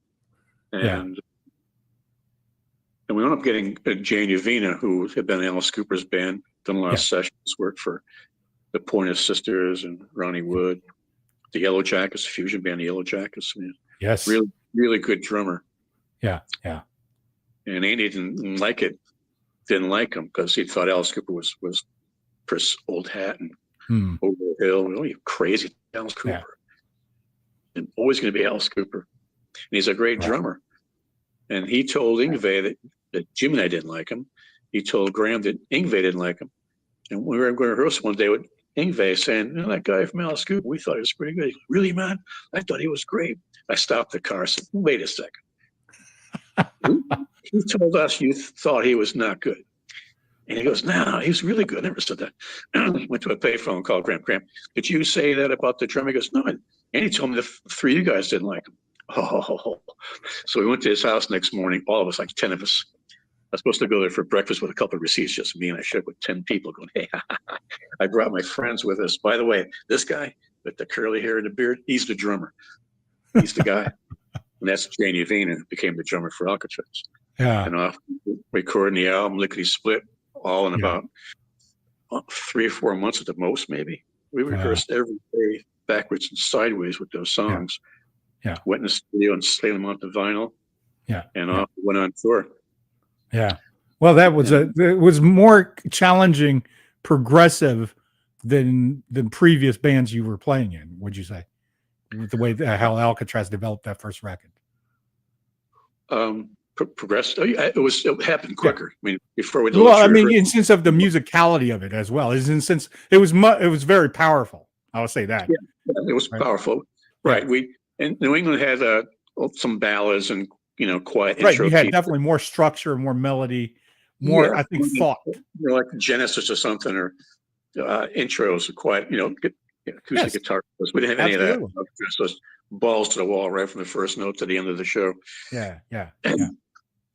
And we ended up getting Jane Uvina, who had been in Alice Cooper's band, done a lot of sessions, worked for the Pointer Sisters and Ronnie Wood, the Yellow Jackets, fusion band, the Yellow Jackets. Yes. Really, really good drummer. Yeah, yeah. And Andy didn't like him because he thought Alice Cooper was Chris Old Hat and over the hill. Oh, you crazy Alice Cooper. Yeah. And always going to be Alice Cooper. And he's a great drummer. And he told Yngwie that Jim and I didn't like him. He told Graham that Yngwie didn't like him. And we were going to rehearse one day with Yngwie saying, that guy from Alice Cooper, we thought he was pretty good. He goes, really, man? I thought he was great. I stopped the car and said, wait a second. He told us you thought he was not good. And he goes, no, he's really good. I never said that. Went to a payphone and called Graham. Graham, did you say that about the drummer? He goes, no. And he told me the 3 of you guys didn't like him. Oh. So we went to his house next morning, all of us, like 10 of us. I was supposed to go there for breakfast with a couple of receipts, just me, and I showed up with 10 people going, hey, I brought my friends with us. By the way, this guy with the curly hair and the beard, he's the drummer. He's the guy. And that's Jane Uvina, who became the drummer for Alcatraz. Yeah. And off recording the album, Lickety Split, all in about 3 or 4 months at the most, maybe. We rehearsed every day, backwards and sideways with those songs. Yeah. Went in the studio and slayed them onto vinyl. Yeah. And off went on tour. Yeah. Well, that was it was more challenging, progressive than previous bands you were playing in, would you say? With the way how Alcatraz developed that first record. Progressive. It happened quicker. I mean, before we. Well, I mean, in sense of the musicality of it as well. Is in sense it was very powerful. I would say that. Yeah, it was powerful. Right. We in New England had some ballads and quiet intro. Right. You had definitely more structure, more melody, more I think thought. Like Genesis or something, or intros, quiet. Acoustic guitar. We didn't have any of that. So it's balls to the wall right from the first note to the end of the show. Yeah.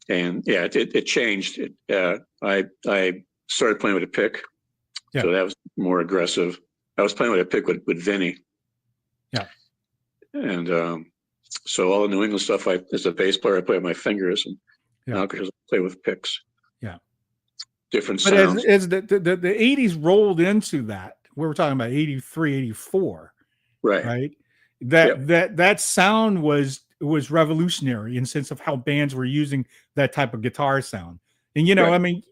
And it changed. I started playing with a pick, so that was more aggressive. I was playing with a pick with Vinny. Yeah. And so all the New England stuff, as a bass player, I play with my fingers, and now because I play with picks. Yeah. Different sounds. But as the 80s rolled into that, we were talking about 83, 84. Right. That sound was revolutionary in sense of how bands were using that type of guitar sound. And I mean,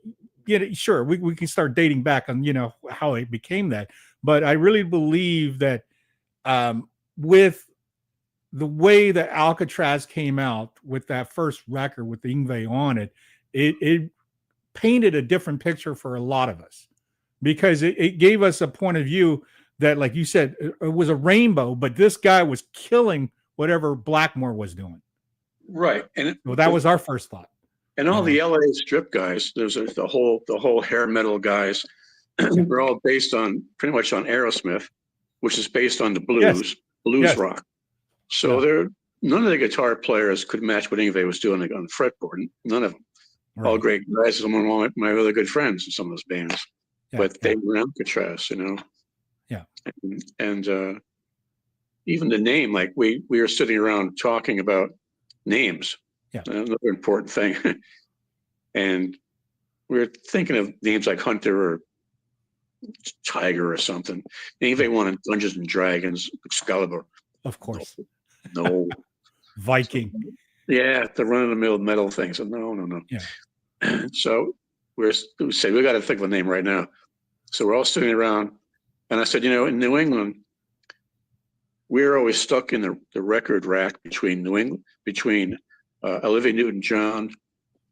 sure, we can start dating back on how it became that, but I really believe that with the way that Alcatraz came out with that first record with the Yngwie on it, it painted a different picture for a lot of us, because it gave us a point of view that, like you said, it was a rainbow, but this guy was killing whatever Blackmore was doing. Right. And that was our first thought. And all the LA strip guys, there's the whole hair metal guys, were all based on pretty much on Aerosmith, which is based on the Yes. blues rock. So Yeah. none of the guitar players could match what Yngwie was doing on the fretboard. None of them. All Right. great guys. Some of my really good friends in some of those bands, Yeah, but yeah. they were Alcatraz, you know. Yeah. And even the name, like we were sitting around talking about names. Yeah. Another important thing, and we were thinking of names like Hunter or Tiger or something. Yngwie wanted Dungeons and Dragons, Excalibur. Of course. No. Viking. Yeah, the run-of-the-mill metal thing. So no. Yeah. So we said, we got to think of a name right now. So we're all sitting around, and I said, you know, in New England, we're always stuck in the record rack between Olivia Newton-John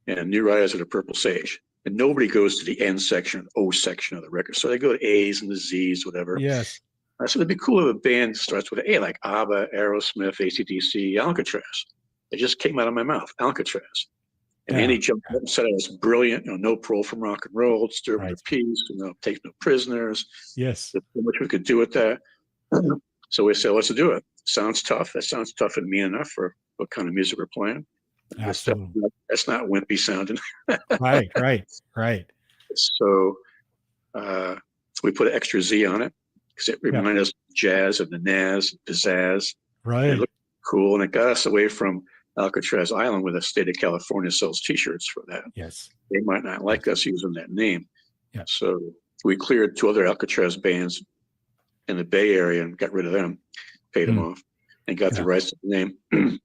and New Riders of the Purple Sage. And nobody goes to the N section, O section of the record. So they go to A's and the Z's, whatever. Yes. I said, it'd be cool if a band starts with A, like ABBA, Aerosmith, AC/DC, Alcatraz. It just came out of my mouth, Alcatraz. And Andy jumped up and said it was brilliant, you know, no parole from rock and roll, disturb their peace, you know, take no prisoners. Yes. There's so much we could do with that. So we said, let's do it. Sounds tough. That sounds tough and mean enough for what kind of music we're playing. Absolutely. That's not wimpy sounding. Right. So we put an extra Z on it because it reminded us of jazz and the Naz, pizzazz. Right. It looked cool, and it got us away from Alcatraz Island, where the state of California sells T-shirts for that. Yes. They might not like us using that name. Yeah. So we cleared 2 other Alcatraz bands in the Bay Area and got rid of them, paid them off, and got the rights to the name.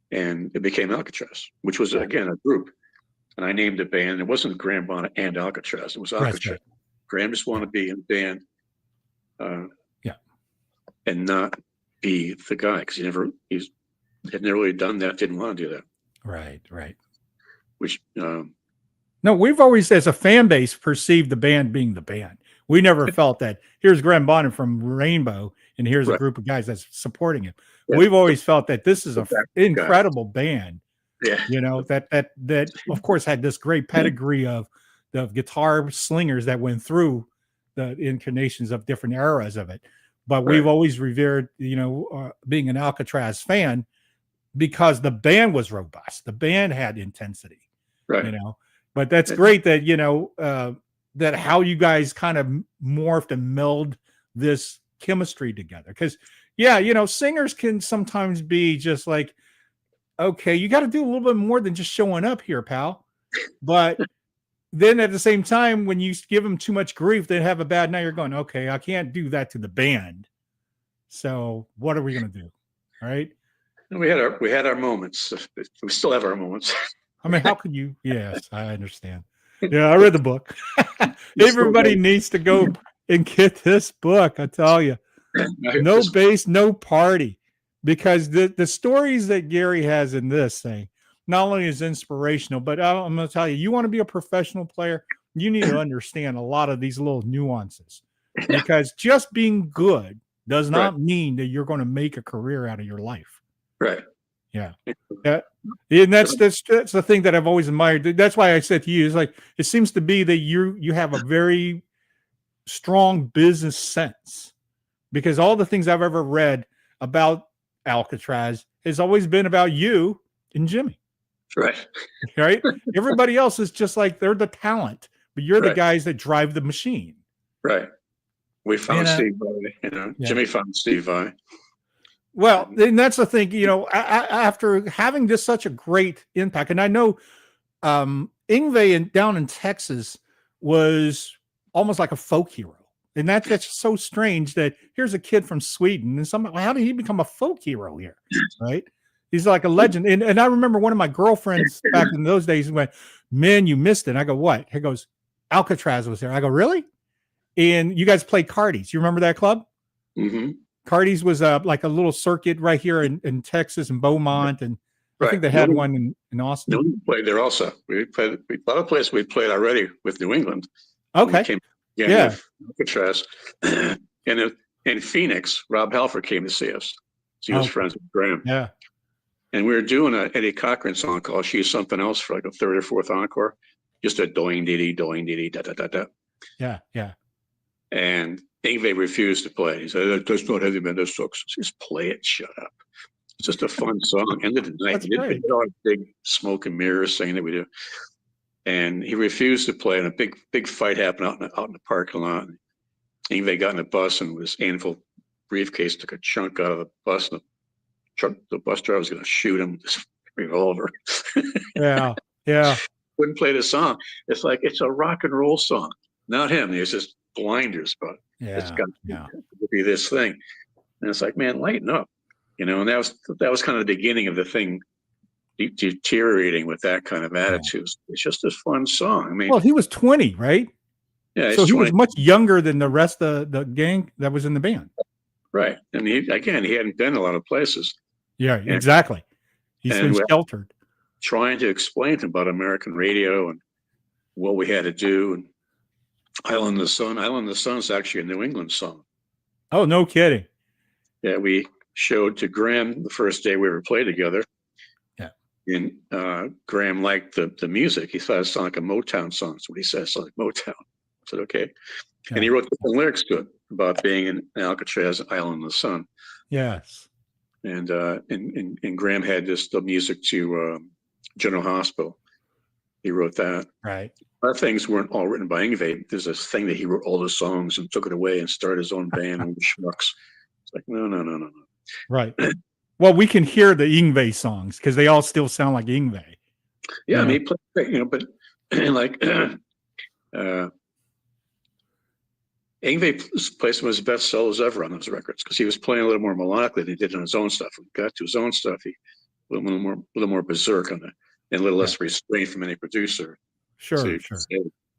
And it became Alcatraz, which was, again, a group. And I named the band. It wasn't Graham Bonnet and Alcatraz. It was Alcatraz. Right. Graham just wanted to be in the band and not be the guy, because he had never really done that, didn't want to do that. Right. Which no, we've always, as a fan base, perceived the band being the band. We never felt that here's Graham Bonnet from Rainbow and here's a group of guys that's supporting him. Yeah. We've always felt that this is an incredible band. Yeah. You know, that of course had this great pedigree of the guitar slingers that went through the incarnations of different eras of it. But we've always revered, you know, being an Alcatraz fan because the band was robust. The band had intensity, you know. But that's great that, you know, that how you guys kind of morphed and meld this chemistry together. Because, you know, singers can sometimes be just like, okay, you got to do a little bit more than just showing up here, pal. But then at the same time, when you give them too much grief, they have a bad night. You're going, okay, I can't do that to the band. So what are we going to do? All right. We had our moments. We still have our moments. I mean, how could you? Yes, I understand. Yeah, I read the book. Everybody needs to go and get this book. I tell you, no bass, no party, because the stories that Gary has in this thing not only is inspirational, but I'm going to tell you, you want to be a professional player, you need to understand a lot of these little nuances, because just being good does not mean that you're going to make a career out of your life. Right. Yeah. And that's the thing that I've always admired. That's why I said to you, it's like, it seems to be that you have a very strong business sense, because all the things I've ever read about Alcatraz has always been about you and Jimmy. Right. Everybody else is just like, they're the talent, but you're the guys that drive the machine. Right. We found Steve Vai, you know, Jimmy found Steve Vai. Well, and that's the thing, you know, after having this such a great impact, and I know Yngwie down in Texas was almost like a folk hero. And that's so strange that here's a kid from Sweden and how did he become a folk hero here? Right. He's like a legend. And I remember one of my girlfriends back in those days went, man, you missed it. And I go, what? He goes, Alcatraz was there. I go, really? And you guys played Cardi's. You remember that club? Mm-hmm. Cardi's was like a little circuit right here in Texas and Beaumont. And I think they had one in Austin. No, we played there also. We played a lot of places we played already with New England. Okay. Alcatraz. And in Phoenix, Rob Halford came to see us. So he was friends with Graham. Yeah. And we were doing an Eddie Cochran song called She's Something Else for like a third or fourth encore. Just a doing diddy, da da da da. Yeah. Yeah. And Yngwie refused to play. He said, "That's not heavy metal. That sucks." Just play it. Shut up. It's just a fun song. End of the night. That's We did great. all big smoke and mirrors saying that we do. And he refused to play. And a big fight happened out in the parking lot. Yngwie got in a bus and with his anvil briefcase took a chunk out of the bus. And the bus driver was going to shoot him with his revolver. Yeah. Yeah. Wouldn't play the song. It's like it's a rock and roll song. Not him. There's just blinders, but it's Yeah. got Yeah. to be this thing. And it's like, man, lighten up. And that was kind of the beginning of the thing deteriorating with that kind of attitude. It's just a fun song. I mean, Well, he was 20, right? yeah, So it's he 20, was much younger than the rest of the gang that was in the band. right? And he hadn't been a lot of places. Yeah, And, exactly. He's been and sheltered. trying to explain to him about American radio and what we had to do. And Island of the Sun. Island of the Sun is actually a New England song. Oh, no kidding. Yeah, we showed to Graham the first day we ever played together. Yeah. And Graham liked the music. He thought it sounded like a Motown song. That's what he said. It sounded like Motown. I said, okay. Yeah. And he wrote the lyrics to it about being in Alcatraz Island of the Sun. Yes. And Graham had the music to General Hospital. He wrote that. Right. Our things weren't all written by Yngwie. There's this thing that he wrote all the songs and took it away and started his own band and Schmucks. It's like, no. Right. Well, we can hear the Yngwie songs because they all still sound like Yngwie. Yeah, I mean, he played, but like Yngwie played some of his best solos ever on those records because he was playing a little more melodically than he did on his own stuff. When he got to his own stuff, he a little more berserk on it and a little less restraint from any producer. Sure, so sure.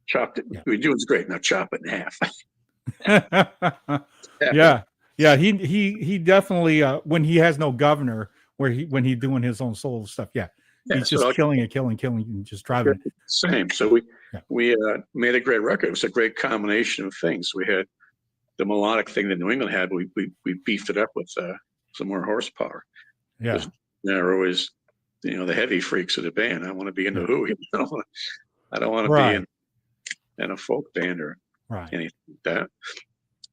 Chopped it. Yeah. We're doing great. Now chop it in half. Yeah. He definitely when he has no governor, when he's doing his own solo stuff. Yeah, he's just killing, and just driving it. Same. So we made a great record. It was a great combination of things. We had the melodic thing that New England had. We beefed it up with some more horsepower. Yeah, they're always the heavy freaks of the band. I want to be in the Who. I don't want to be in a folk band or anything like that.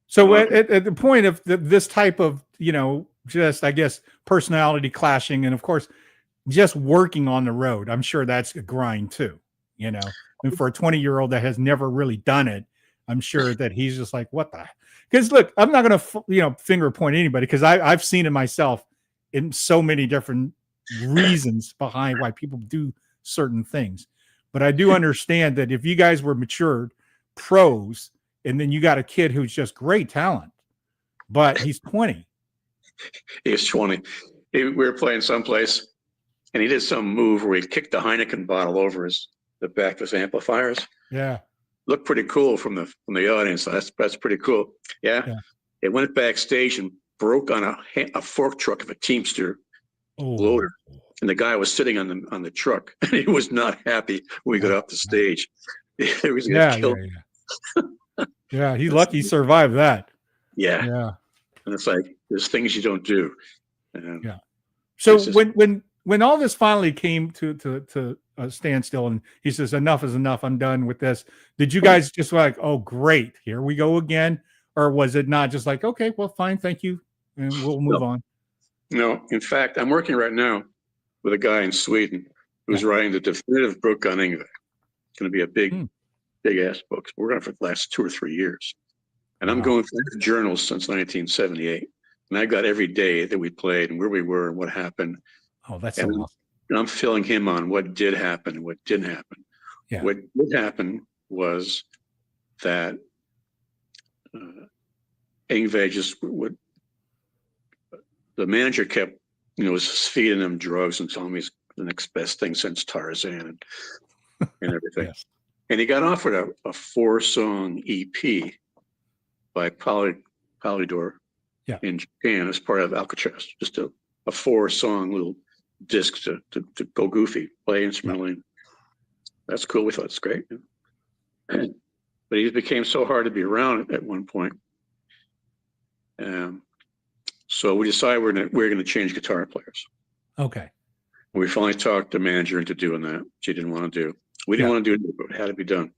So at the point of this type of, just, I guess, personality clashing, and of course, just working on the road, I'm sure that's a grind too, and for a 20-year-old that has never really done it, I'm sure that he's just like, what the, because look, I'm not going to, finger point anybody because I've seen it myself in so many different reasons behind why people do certain things. But I do understand that if you guys were matured pros and then you got a kid who's just great talent, but he's 20. He's 20. We were playing someplace and he did some move where he kicked the Heineken bottle over the back of his amplifiers. Yeah. Looked pretty cool from the audience. That's pretty cool. Yeah. It went backstage and broke on a fork truck of a Teamster loader. And the guy was sitting on the truck, and he was not happy when we got off the stage. He was going to kill him. Yeah, he's lucky he survived that. Yeah. And it's like there's things you don't do. So when all this finally came to a standstill, and he says, "Enough is enough. I'm done with this." Did you guys just like, "Oh, great, here we go again," or was it not just like, "Okay, well, fine, thank you, and we'll move on"? No. In fact, I'm working right now with a guy in Sweden who's writing the definitive book on Yngwie. It's going to be a big ass book. We're going for the last 2 or 3 years. And I'm going through journals since 1978. And I got every day that we played and where we were and what happened. Oh, that's so awesome. And I'm filling him on what did happen and what didn't happen. Yeah. What did happen was that Yngwie just would, the manager kept, was feeding him drugs and telling me he's the next best thing since Tarzan and everything. And he got offered a 4-song EP by Polydor in Japan as part of Alcatraz, just a 4-song little disc to go goofy, play instrumentally. That's cool. We thought it's great. But he became so hard to be around at one point. So we decided we're going to change guitar players. Okay. We finally talked the manager into doing that. She didn't want to do. We didn't want to do it, but it had to be done.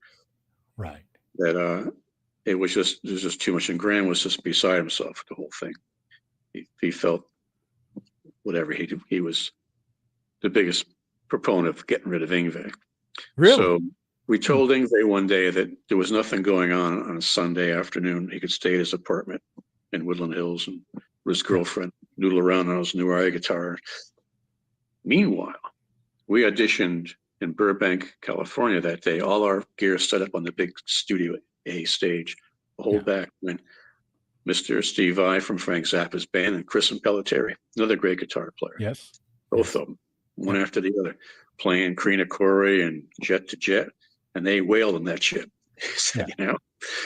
Right. that it was just too much. And Graham was just beside himself with the whole thing. He felt whatever he was the biggest proponent of getting rid of Yngwie. Really? So we told Yngwie one day that there was nothing going on a Sunday afternoon. He could stay at his apartment in Woodland Hills and with his girlfriend noodle around on his new RA guitar. Meanwhile, we auditioned in Burbank, California that day. All our gear set up on the big Studio A stage. The whole back when Mr. Steve Vai from Frank Zappa's band and Chris Impellitteri, another great guitar player. Yes. Both of them, one after the other, playing Krina Corey and Jet to Jet, and they wailed on that shit. So,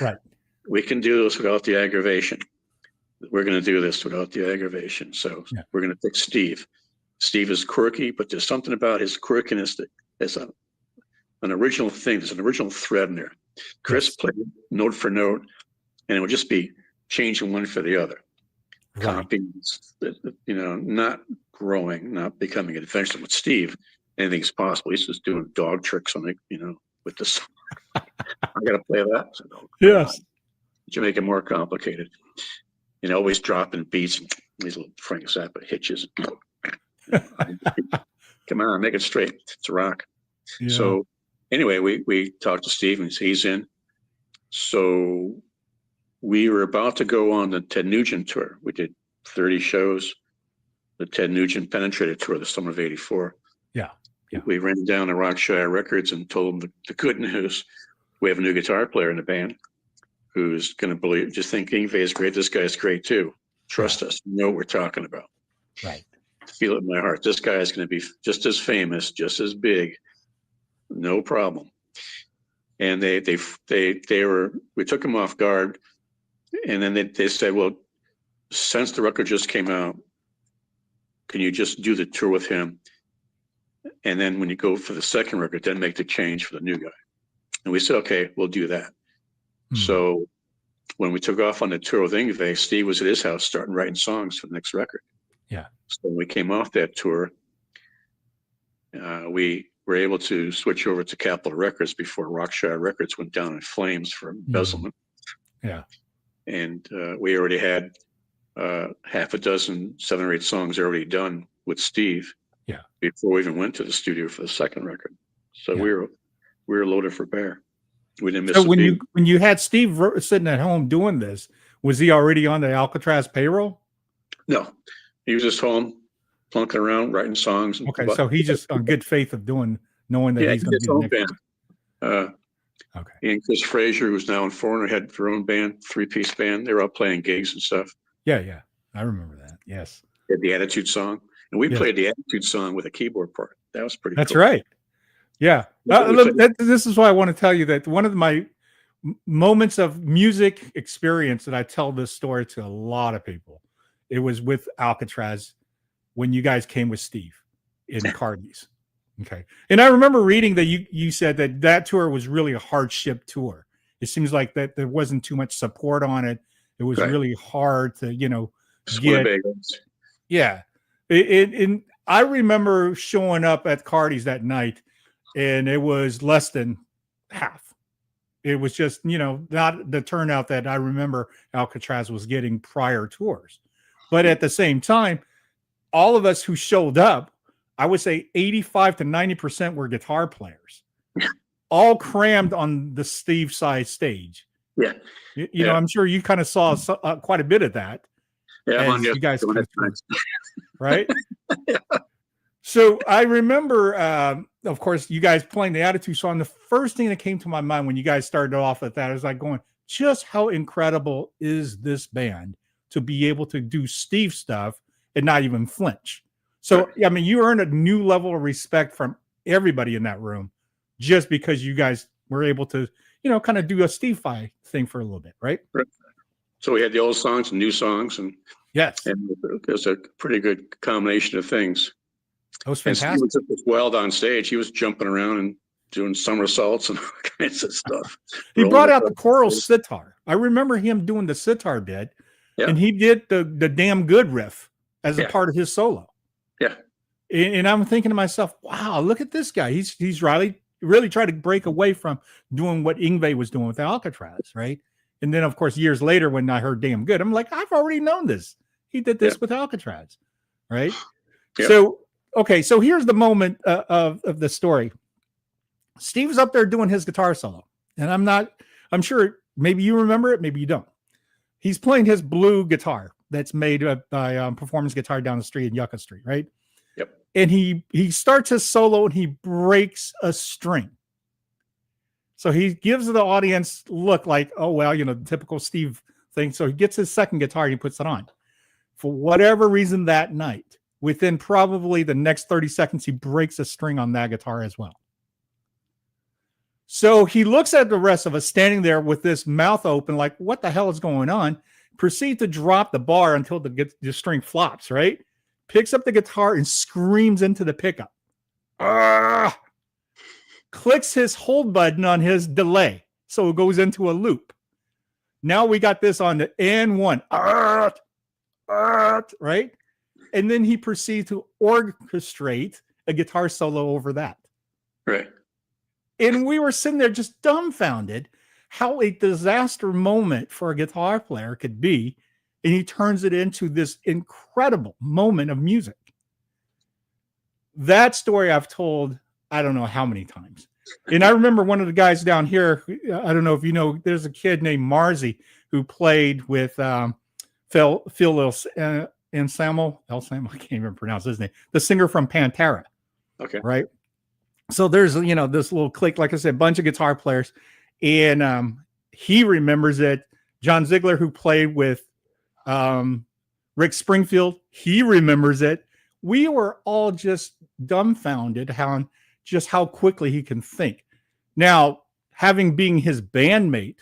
right. We can do this without the aggravation. We're going to do this without the aggravation. So we're going to pick Steve. Steve is quirky, but there's something about his quirkiness that is an original thing. There's an original thread in there. Chris played note for note, and it would just be changing one for the other. Right. Copying, not growing, not becoming adventurous. With Steve, anything's possible. He's just doing dog tricks on it, with the song. I got to play that. So, yes. You make it more complicated. Always dropping beats and these little Frank Zappa hitches. Come on, make it straight. It's a rock. Yeah. So anyway, we talked to Steve and he's in. So we were about to go on the Ted Nugent tour. We did 30 shows. The Ted Nugent Penetrated tour, the summer of '84. Yeah. We ran down to Rockshire Records and told them the good news. We have a new guitar player in the band who's going to just think Yngwie is great. This guy's great too. Trust us. You know what we're talking about. Right. Feel it in my heart. This guy is going to be just as famous, just as big. No problem. And we took him off guard. And then they said, well, since the record just came out, can you just do the tour with him? And then when you go for the second record, then make the change for the new guy. And we said, okay, we'll do that. Mm-hmm. So when we took off on the tour with Yngwie, Steve was at his house starting writing songs for the next record. Yeah. So when we came off that tour, we were able to switch over to Capitol Records before Rockshire Records went down in flames for embezzlement. Yeah. And we already had half a dozen, 7 or 8 songs already done with Steve. Yeah. Before we even went to the studio for the second record. So we were loaded for bear. We didn't miss. So when you had Steve sitting at home doing this, was he already on the Alcatraz payroll? No, he was just home, plunking around, writing songs. Okay, so he's just on good faith of knowing that he's going to be the next band. Okay. And Chris Frazier, who's now in Foreigner, had their own band, 3-piece band. They were out playing gigs and stuff. Yeah, I remember that. Yes. They had the Attitude song, and we played the Attitude song with a keyboard part. That was pretty. That's cool. Right. Yeah. This is why I want to tell you that one of my moments of music experience that I tell this story to a lot of people. It was with Alcatraz when you guys came with Steve in Cardi's. Okay. And I remember reading that you said that tour was really a hardship tour. It seems like that there wasn't too much support on it. It was really hard to, get. Yeah. And I remember showing up at Cardi's that night and it was less than half. It was just, not the turnout that I remember Alcatraz was getting prior tours. But at the same time, all of us who showed up, I would say 85 to 90% were guitar players, all crammed on the Steve side stage. Yeah. You know, I'm sure you kind of saw quite a bit of that. Yeah. You guys right? Yeah. So I remember, of course, you guys playing the Attitude song. The first thing that came to my mind when you guys started off with that, I was like going, just how incredible is this band to be able to do Steve stuff and not even flinch. So, I mean, you earned a new level of respect from everybody in that room just because you guys were able to, kind of do a Steve-fi thing for a little bit, right? So we had the old songs and new songs, and yes, and it was a pretty good combination of things. That was fantastic. And Steve was wild on stage. He was jumping around and doing somersaults and all kinds of stuff. He brought out the choral sitar. I remember him doing the sitar bit, and he did the damn good riff as a part of his solo. Yeah. And I'm thinking to myself, wow, look at this guy. He's really really tried to break away from doing what Yngwie was doing with Alcatraz, right? And then, of course, years later, when I heard Damn Good, I'm like, I've already known this. He did this with Alcatraz, right? Yep. So, okay, so here's the moment of the story. Steve's up there doing his guitar solo, and I'm sure maybe you remember it, maybe you don't. He's playing his blue guitar that's made by Performance Guitar down the street in Yucca Street, right? Yep. And he starts his solo and he breaks a string. So he gives the audience look like, oh, well, the typical Steve thing. So he gets his second guitar and he puts it on. For whatever reason that night, within probably the next 30 seconds, he breaks a string on that guitar as well. So he looks at the rest of us standing there with this mouth open, like, what the hell is going on? Proceed to drop the bar until the string flops, right? Picks up the guitar and screams into the pickup. Ah! Clicks his hold button on his delay. So it goes into a loop. Now we got this on the N1. Right? And then he proceeds to orchestrate a guitar solo over that. Right. And we were sitting there just dumbfounded how a disaster moment for a guitar player could be. And he turns it into this incredible moment of music. That story I've told, I don't know how many times. And I remember one of the guys down here, I don't know if you know, there's a kid named Marzi who played with Phil and Samuel, I can't even pronounce his name, the singer from Pantera. Okay. Right. So there's, this little clique, like I said, bunch of guitar players. And he remembers it. John Ziegler, who played with Rick Springfield, he remembers it. We were all just dumbfounded how quickly he can think. Now, having being his bandmate,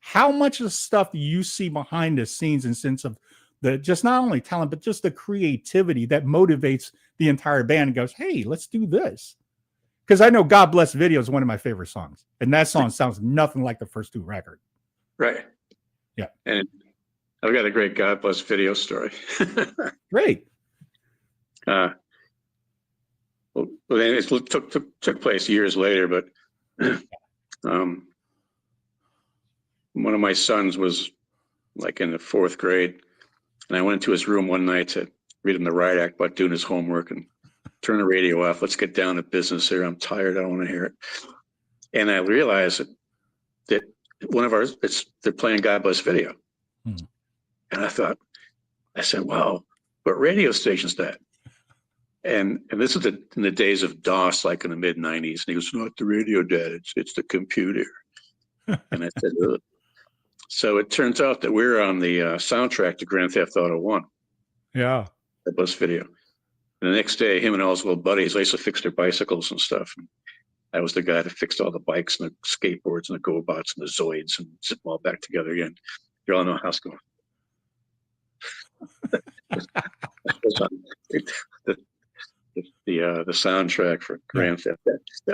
how much of the stuff you see behind the scenes in sense of the just not only talent, but just the creativity that motivates the entire band and goes, hey, let's do this. Because I know God Bless Video is one of my favorite songs. And that song sounds nothing like the first two records. Right. Yeah. And I've got a great God Bless Video story. Great. Well, it took place years later, but one of my sons was like in the 4th grade, and I went into his room one night to read him the riot act about doing his homework and turn the radio off. Let's get down to business here. I'm tired. I don't want to hear it. And I realized that one of ours, they're playing God Bless Video. And I said, wow, what radio station's that? And this is in the days of DOS, like in the mid 90s. And he goes, not the radio, Dad, it's the computer. And I said, ugh. So it turns out that we're on the soundtrack to Grand Theft Auto 1. Yeah. God Bless Video. And the next day, him and all his little buddies, they used to fix their bicycles and stuff. And I was the guy that fixed all the bikes and the skateboards and the GoBots and the Zoids and zip them all back together again. You all know how it's going. The soundtrack for Grand Theft.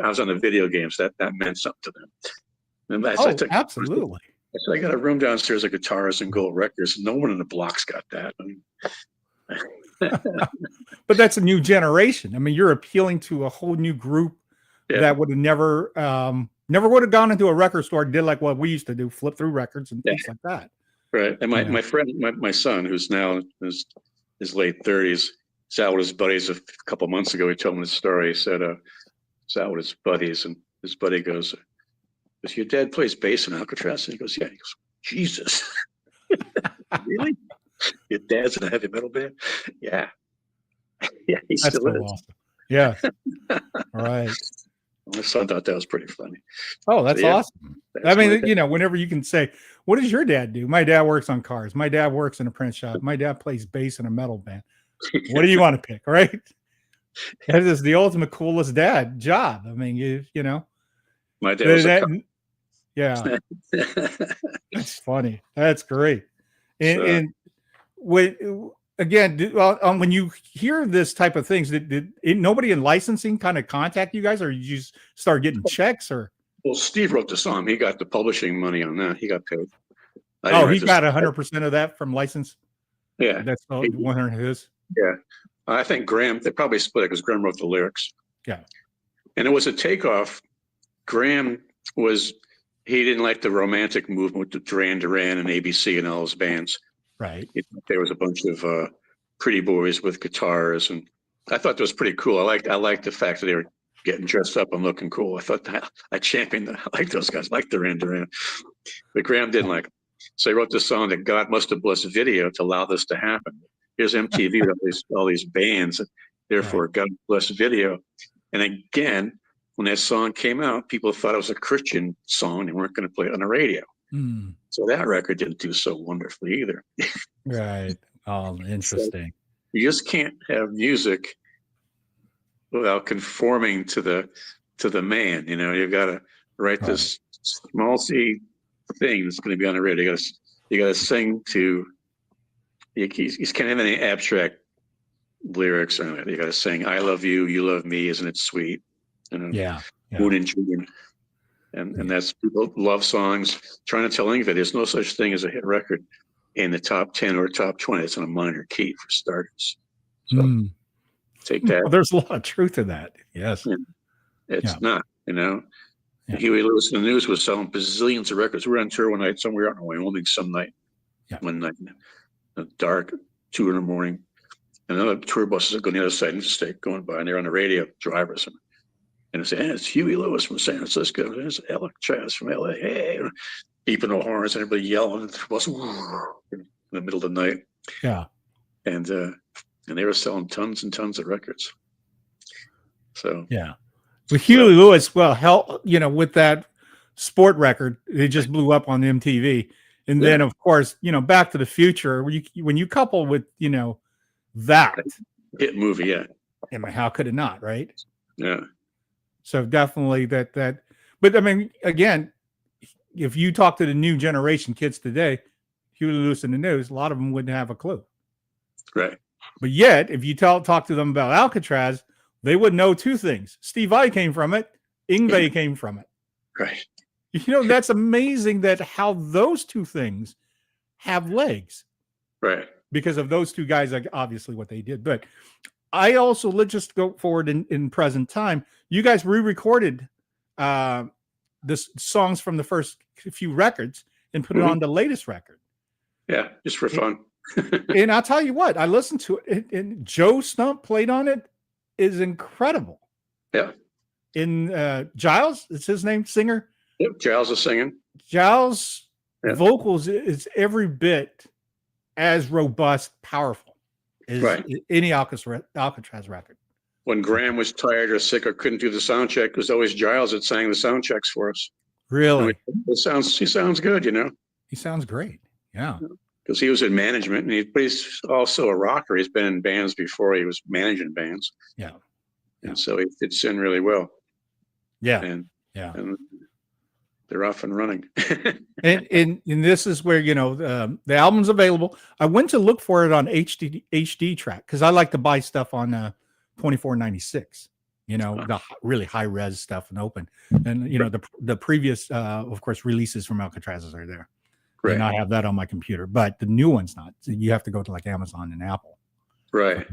I was on the video games. That meant something to them. And absolutely. I said, I got a room downstairs of guitars and gold records. No one in the block's got that. I mean, but that's a new generation. I mean, you're appealing to a whole new group that would have never would have gone into a record store and did like what we used to do, flip through records and things like that. Right. And my friend, my son, who's now in his late 30s, was out with his buddies a couple of months ago. He told me the story. He said, he's out with his buddies, and his buddy goes, your dad plays bass in Alcatraz? And he goes, yeah. He goes, Jesus. Really? Your dad's in a heavy metal band? Yeah. Yeah, he still is. Awesome. Yeah. All right. My son thought that was pretty funny. Oh, that's awesome. I mean, whenever you can say, what does your dad do? My dad works on cars. My dad works in a print shop. My dad plays bass in a metal band. What do you want to pick, right? That is the ultimate coolest dad job. I mean, you know. My dad was yeah. That's funny. That's great. And when you hear this type of things, did nobody in licensing kind of contact you guys, or you just start getting checks? Or well, Steve wrote the song. He got the publishing money on that. He got paid. He got 100% of that from license. Yeah, that's 100 of his. Yeah, I think Graham. They probably split it because Graham wrote the lyrics. Yeah, and it was a takeoff Graham he didn't like the romantic movement with Duran Duran and ABC and all those bands. Right. There was a bunch of pretty boys with guitars, and I thought that was pretty cool. I liked the fact that they were getting dressed up and looking cool. I thought that I championed I like those guys, like Duran Duran. But Graham didn't like it. So he wrote this song that God must have blessed video to allow this to happen. Here's MTV with all these bands, and therefore God bless video. And again, when that song came out, people thought it was a Christian song. They weren't going to play it on the radio. Mm. So that record didn't do so wonderfully either. Right. Oh, interesting. So you just can't have music without conforming to the man. You know, you've got to write this small C thing that's going to be on the radio. You got to sing to. You can't have any abstract lyrics on it. You got to sing "I love you, you love me, isn't it sweet?" You know, yeah. Moon and June, and that's people love songs. Trying to tell anybody there's no such thing as a hit record in the top 10 or top 20. It's in a minor key for starters. So take that. Well, there's a lot of truth in that. Yes, it's not. You know, Huey Lewis and the News was selling bazillions of records. We were on tour one night somewhere out in Wyoming. Some night, one night, dark, 2 in the morning. And another tour buses are going the other side of the state going by, and they're on the radio, drivers. And they say, hey, it's Huey Lewis from San Francisco. There's Alec Chaz from LA. Hey, beeping the horns, and everybody yelling at the bus in the middle of the night. Yeah. And they were selling tons and tons of records. So with Huey Lewis, well, with that sport record, it just blew up on MTV. And then, of course, Back to the Future, when you couple with, that hit movie, I mean, how could it not, right? Yeah. So definitely that, but I mean, again, if you talk to the new generation kids today, Huey Lewis and the News, a lot of them wouldn't have a clue. Right. But yet, if you talk to them about Alcatraz, they would know 2 things. Steve Vai came from it. Yngwie came from it. Right. That's amazing that how those 2 things have legs. Right. Because of those 2 guys, like obviously what they did. But I also, let's just go forward in present time. You guys re-recorded this songs from the first few records and put it on the latest record. Yeah, just for fun. And I'll tell you what, I listened to it, and Joe Stump played on it is incredible. Yeah. In Giles, it's his name, singer. Yep, Giles is singing. Giles' vocals is every bit as robust, powerful as any Alcatraz record. When Graham was tired or sick or couldn't do the sound check, it was always Giles that sang the sound checks for us. Really? He sounds good, He sounds great. Yeah. Because he was in management, but he's also a rocker. He's been in bands before. He was managing bands. Yeah. And so he fits in really well. Yeah. And they're off and running. and this is where, the album's available. I went to look for it on HD track because I like to buy stuff on $24.96. The really high res stuff and open. And the previous of course releases from Alcatraz are there. Right. And I have that on my computer, but the new one's not. So you have to go to like Amazon and Apple. Right.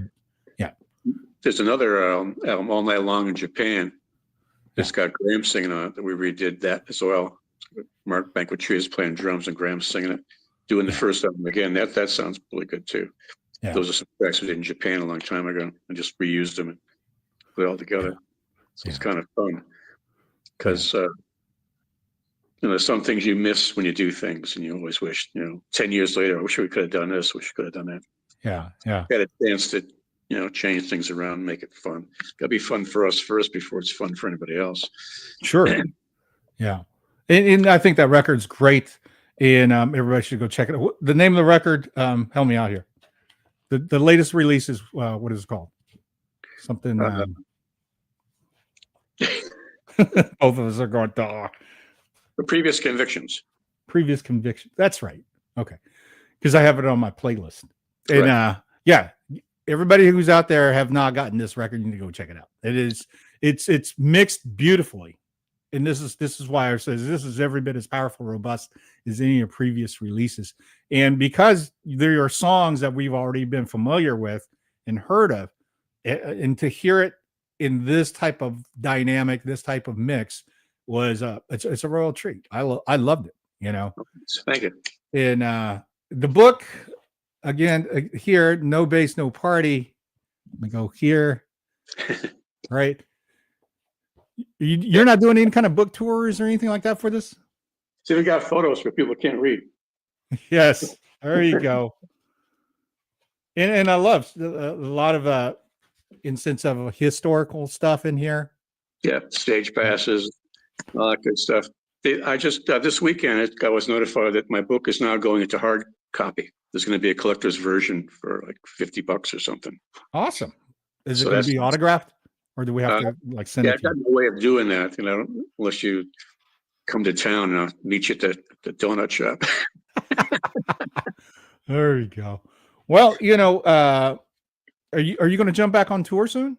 Yeah. There's another album, All Night Long in Japan. It's got Graham singing on it. That we redid that as well. Mark Banquetry is playing drums and Graham singing it. Doing the first album again. That sounds really good too. Yeah. Those are some tracks we did in Japan a long time ago and just reused them and put it all together. So it's kind of fun because there's some things you miss when you do things, and you always wish, 10 years later, I wish we could have done this, wish we could have done that. Yeah, yeah. Got a chance to, change things around, make it fun. Got to be fun for us first before it's fun for anybody else. Sure. Yeah. And I think that record's great, and everybody should go check it out. The name of the record, help me out here. The latest release is, what is it called? Something. Both of us are going, duh. The Previous Convictions. Previous Conviction. That's right. Okay. Because I have it on my playlist. And everybody who's out there have not gotten this record, you need to go check it out. It's mixed beautifully. And this is why I says this is every bit as powerful, robust as any of previous releases. And because there are songs that we've already been familiar with and heard of, and to hear it in this type of dynamic, this type of mix, was it's a royal treat. I loved it, Thank you. And the book again here, no bass, no party. Let me go here, right? You're not doing any kind of book tours or anything like that for this? See, we got photos for people who can't read. Yes, there you go. And I love a lot of instance of historical stuff in here. Yeah, stage passes, all that good stuff. I just this weekend I was notified that my book is now going into hard copy. There's going to be a collector's version for like $50 or something. Awesome. Is So it going to that's be autographed, or do we have to like send Yeah, it I've to got you? no way of doing that, unless you come to town and I'll meet you at the donut shop. There you go. Well, are you going to jump back on tour soon?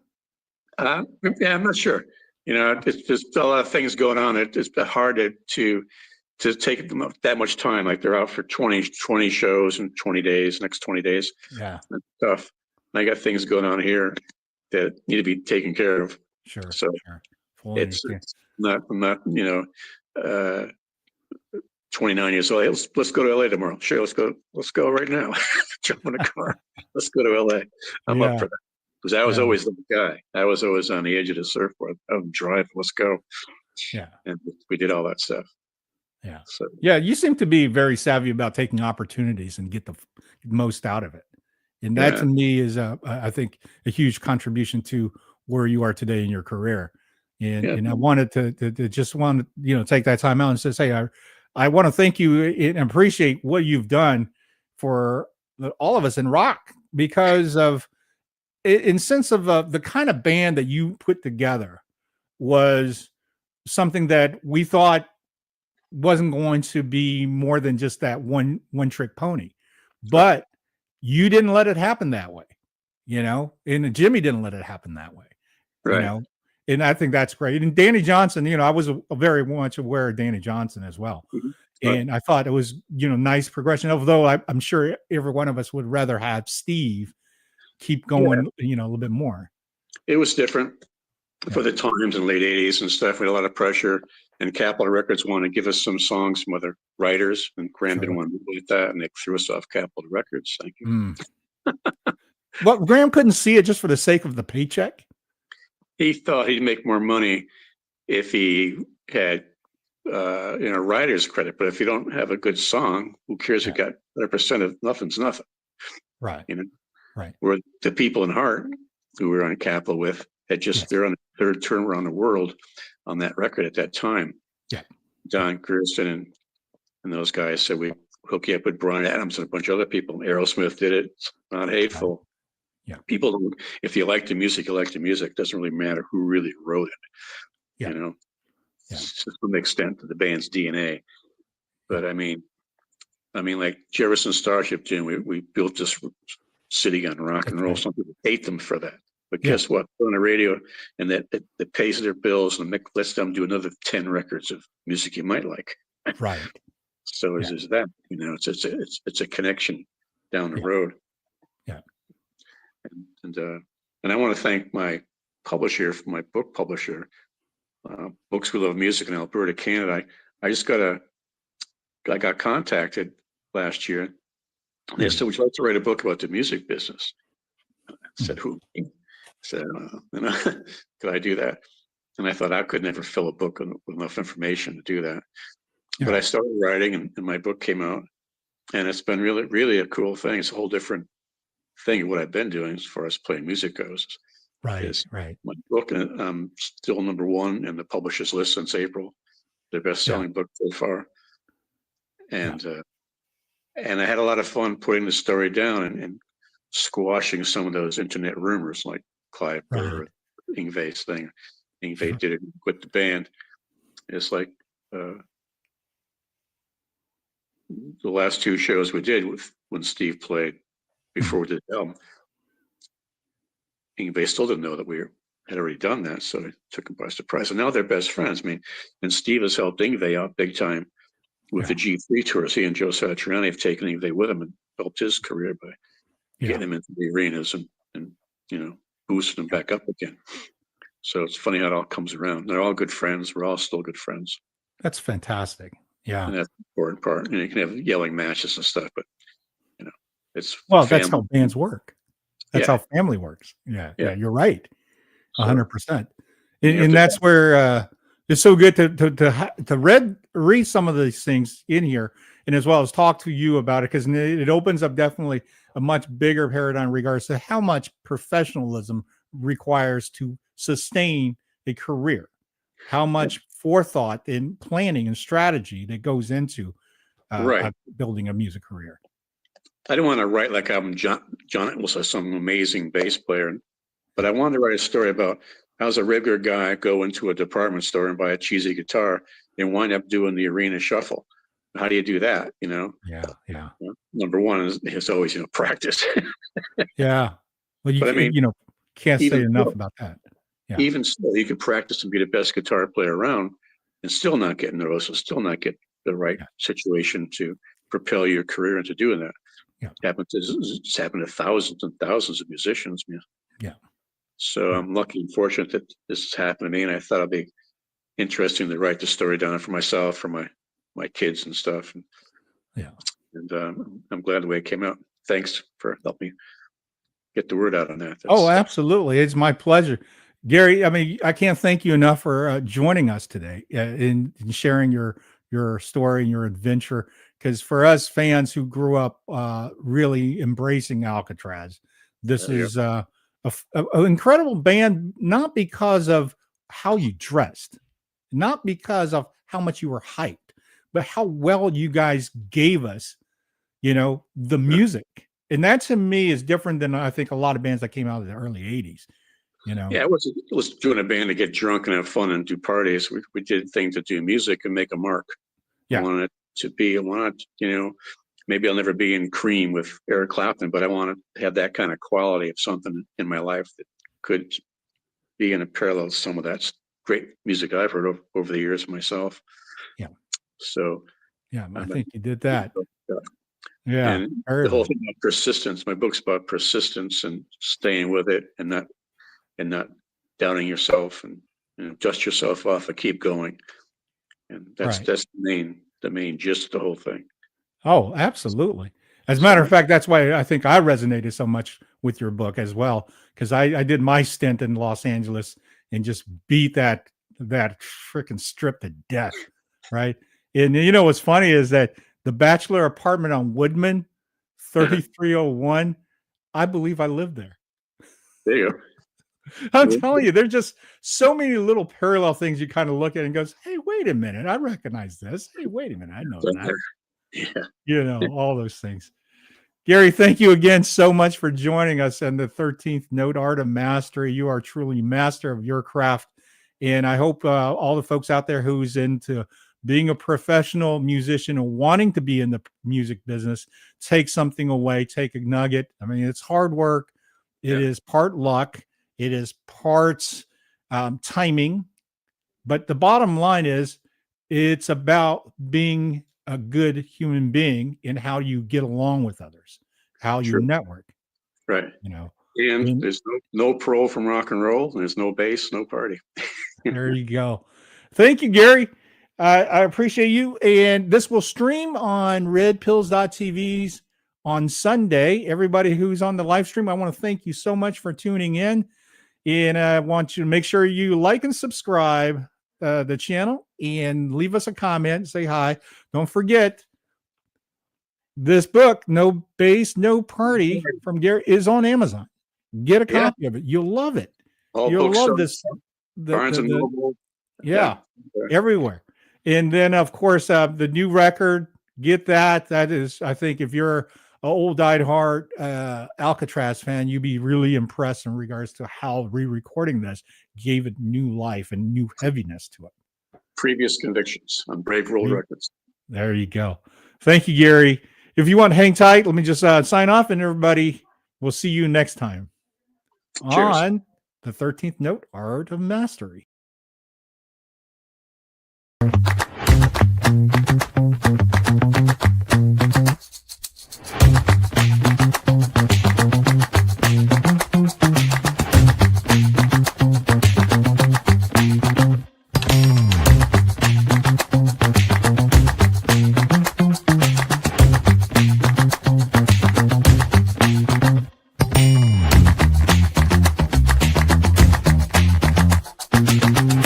Yeah, I'm not sure. It's just a lot of things going on. It's been hard to take that much time. Like they're out for 20 shows in 20 days, next 20 days. Yeah, And stuff. And I got things going on here that need to be taken care of. sure. So Sure. Fully it's understand. I'm not, 29 years old. Hey, let's go to LA tomorrow. Sure, let's go right now. Jump in a car. Let's go to LA. I'm up Yeah. for that. Because I was Yeah. always the guy. I was always on the edge of the surfboard. I would drive, let's go. Yeah. And we did all that stuff. Yeah. So Yeah, you seem to be very savvy about taking opportunities and get the most out of it. And that Yeah. to me is I think a huge contribution to where you are today in your career. And Yeah. and I wanted to just want to, take that time out and say, hey, I want to thank you and appreciate what you've done for all of us in rock because of in sense of the kind of band that you put together was something that we thought wasn't going to be more than just that one trick pony, but you didn't let it happen that way, and Jimmy didn't let it happen that way, Right. and I think that's great. And Danny Johnson, I was a very much aware of Danny Johnson as well. Mhm. And I thought it was, nice progression, although I'm sure every one of us would rather have Steve keep going, a little bit more. It was different for the times in the late 80s and stuff. We had a lot of pressure, and Capitol Records wanted to give us some songs from other writers, and Graham didn't want to do that, and they threw us off Capitol Records. Thank you. Well, Graham couldn't see it just for the sake of the paycheck. He thought he'd make more money if he had writer's credit, but if you don't have a good song, who cares? You got 100% of nothing's nothing. Right. Right. Where the people in Heart who we were on Capitol with had just they're on the third turn around the world on that record at that time. Yeah. Don Gerson and those guys said we hook you up with Bryan Adams and a bunch of other people. Aerosmith did it. It's not hateful. Yeah. People, if you like the music, you like the music. It doesn't really matter who really wrote it. Yeah. To some extent to the band's DNA. But I mean, like Jefferson Starship, Jim, we built this city on rock and roll. Some people hate them for that. But guess what? They're on the radio, and that pays their bills and lets them do another 10 records of music you might like. Right. So is that, it's a connection down the road. Yeah. And I want to thank my publisher, my book publisher, Books We Love Music in Alberta, Canada. I got contacted last year. They said, would you like to write a book about the music business? I said, who? I said, could I do that? And I thought I could never fill a book with enough information to do that. But I started writing, and my book came out, and it's been really, really a cool thing. It's a whole different thing of what I've been doing as far as playing music goes. Right. My book, and I'm still #1 in the publisher's list since April, the best-selling book so far. And I had a lot of fun putting the story down and squashing some of those internet rumors like Clive Burr, Yngwie's thing. Yngwie did it with the band. It's like the last 2 shows we did when Steve played before we did the album. Yngwie still didn't know that we had already done that, so it took him by surprise. And now they're best friends. I mean, and Steve has helped Yngwie out big time with the G3 tours. He and Joe Satriani have taken Yngwie with him and helped his career by getting him into the arenas and boosting him back up again. So it's funny how it all comes around. They're all good friends. We're all still good friends. That's fantastic. Yeah. And that's the important part. You can have yelling matches and stuff, but it's Well, that's family. how bands work. That's Yeah. how family works. Yeah. Yeah. You're right. So, 100%. you have And to- that's where it's so good to read some of these things in here, and as well as talk to you about it, because it opens up definitely a much bigger paradigm in regards to how much professionalism requires to sustain a career, how much forethought and planning and strategy that goes into Right. building a music career. I didn't want to write like John was some amazing bass player, but I wanted to write a story about how's a regular guy go into a department store and buy a cheesy guitar and wind up doing the arena shuffle. How do you do that? Yeah. Number one is always practice. Yeah. Well, But I mean, can't say even enough still- about that. Yeah. Even still, you could practice and be the best guitar player around and still not get nervous and still not get the right situation to propel your career into doing that. Yeah. It's happened to thousands and thousands of musicians. Yeah. So I'm lucky and fortunate that this has happened to me, and I thought it'd be interesting to write the story down for myself, for my kids and stuff. And I'm glad the way it came out. Thanks for helping me get the word out on that. Absolutely. It's my pleasure. Gary, I mean, I can't thank you enough for joining us today in sharing your story and your adventure. Because for us fans who grew up really embracing Alcatraz, this is an incredible band, not because of how you dressed, not because of how much you were hyped, but how well you guys gave us, the music. And that to me is different than I think a lot of bands that came out of the early 80s. Yeah, it was doing a band to get drunk and have fun and do parties. We did things to do music and make a mark. Yeah. I wanted maybe I'll never be in Cream with Eric Clapton, but I want to have that kind of quality of something in my life that could be in a parallel to some of that great music I've heard over the years myself. Yeah. So yeah, I think you did that. Yeah. And the whole thing about persistence. My book's about persistence and staying with it and not doubting yourself and dust yourself off and keep going. And that's the main gist of the whole thing. Oh, absolutely. As a matter of fact, that's why I think I resonated so much with your book as well, because I did my stint in Los Angeles and just beat that freaking strip to death, right? And what's funny is that the bachelor apartment on Woodman, 3301, I believe I lived there. There you go. I'm telling you, there's just so many little parallel things you kind of look at and goes, hey, wait a minute, I recognize this. Hey, wait a minute, I know that. Yeah. All those things. Gary, thank you again so much for joining us on the 13th Note Art of Mastery. You are truly master of your craft. And I hope all the folks out there who's into being a professional musician and wanting to be in the music business, take something away, take a nugget. I mean, it's hard work. It is part luck. It is parts timing. But the bottom line is it's about being a good human being in how you get along with others, how you network. Right. And there's no pro from rock and roll. There's no bass, no party. There you go. Thank you, Gary. I appreciate you. And this will stream on redpills.tv's on Sunday. Everybody who's on the live stream, I want to thank you so much for tuning in. And I want you to make sure you like and subscribe the channel and leave us a comment, say hi. Don't forget, this book, No Bass, No Party from Gary, is on Amazon. Get a copy of it. You'll love it. You'll love this. Barnes and Noble. Everywhere. And then, of course, the new record, get that. That is, I think, if you're an old diehard Alcatraz fan, you'd be really impressed in regards to how re-recording this gave it new life and new heaviness to it. Previous Convictions on Brave World Records. There you go. Thank you, Gary. If you want to hang tight, let me just sign off, and everybody, we'll see you next time on the 13th Note Art of Mastery.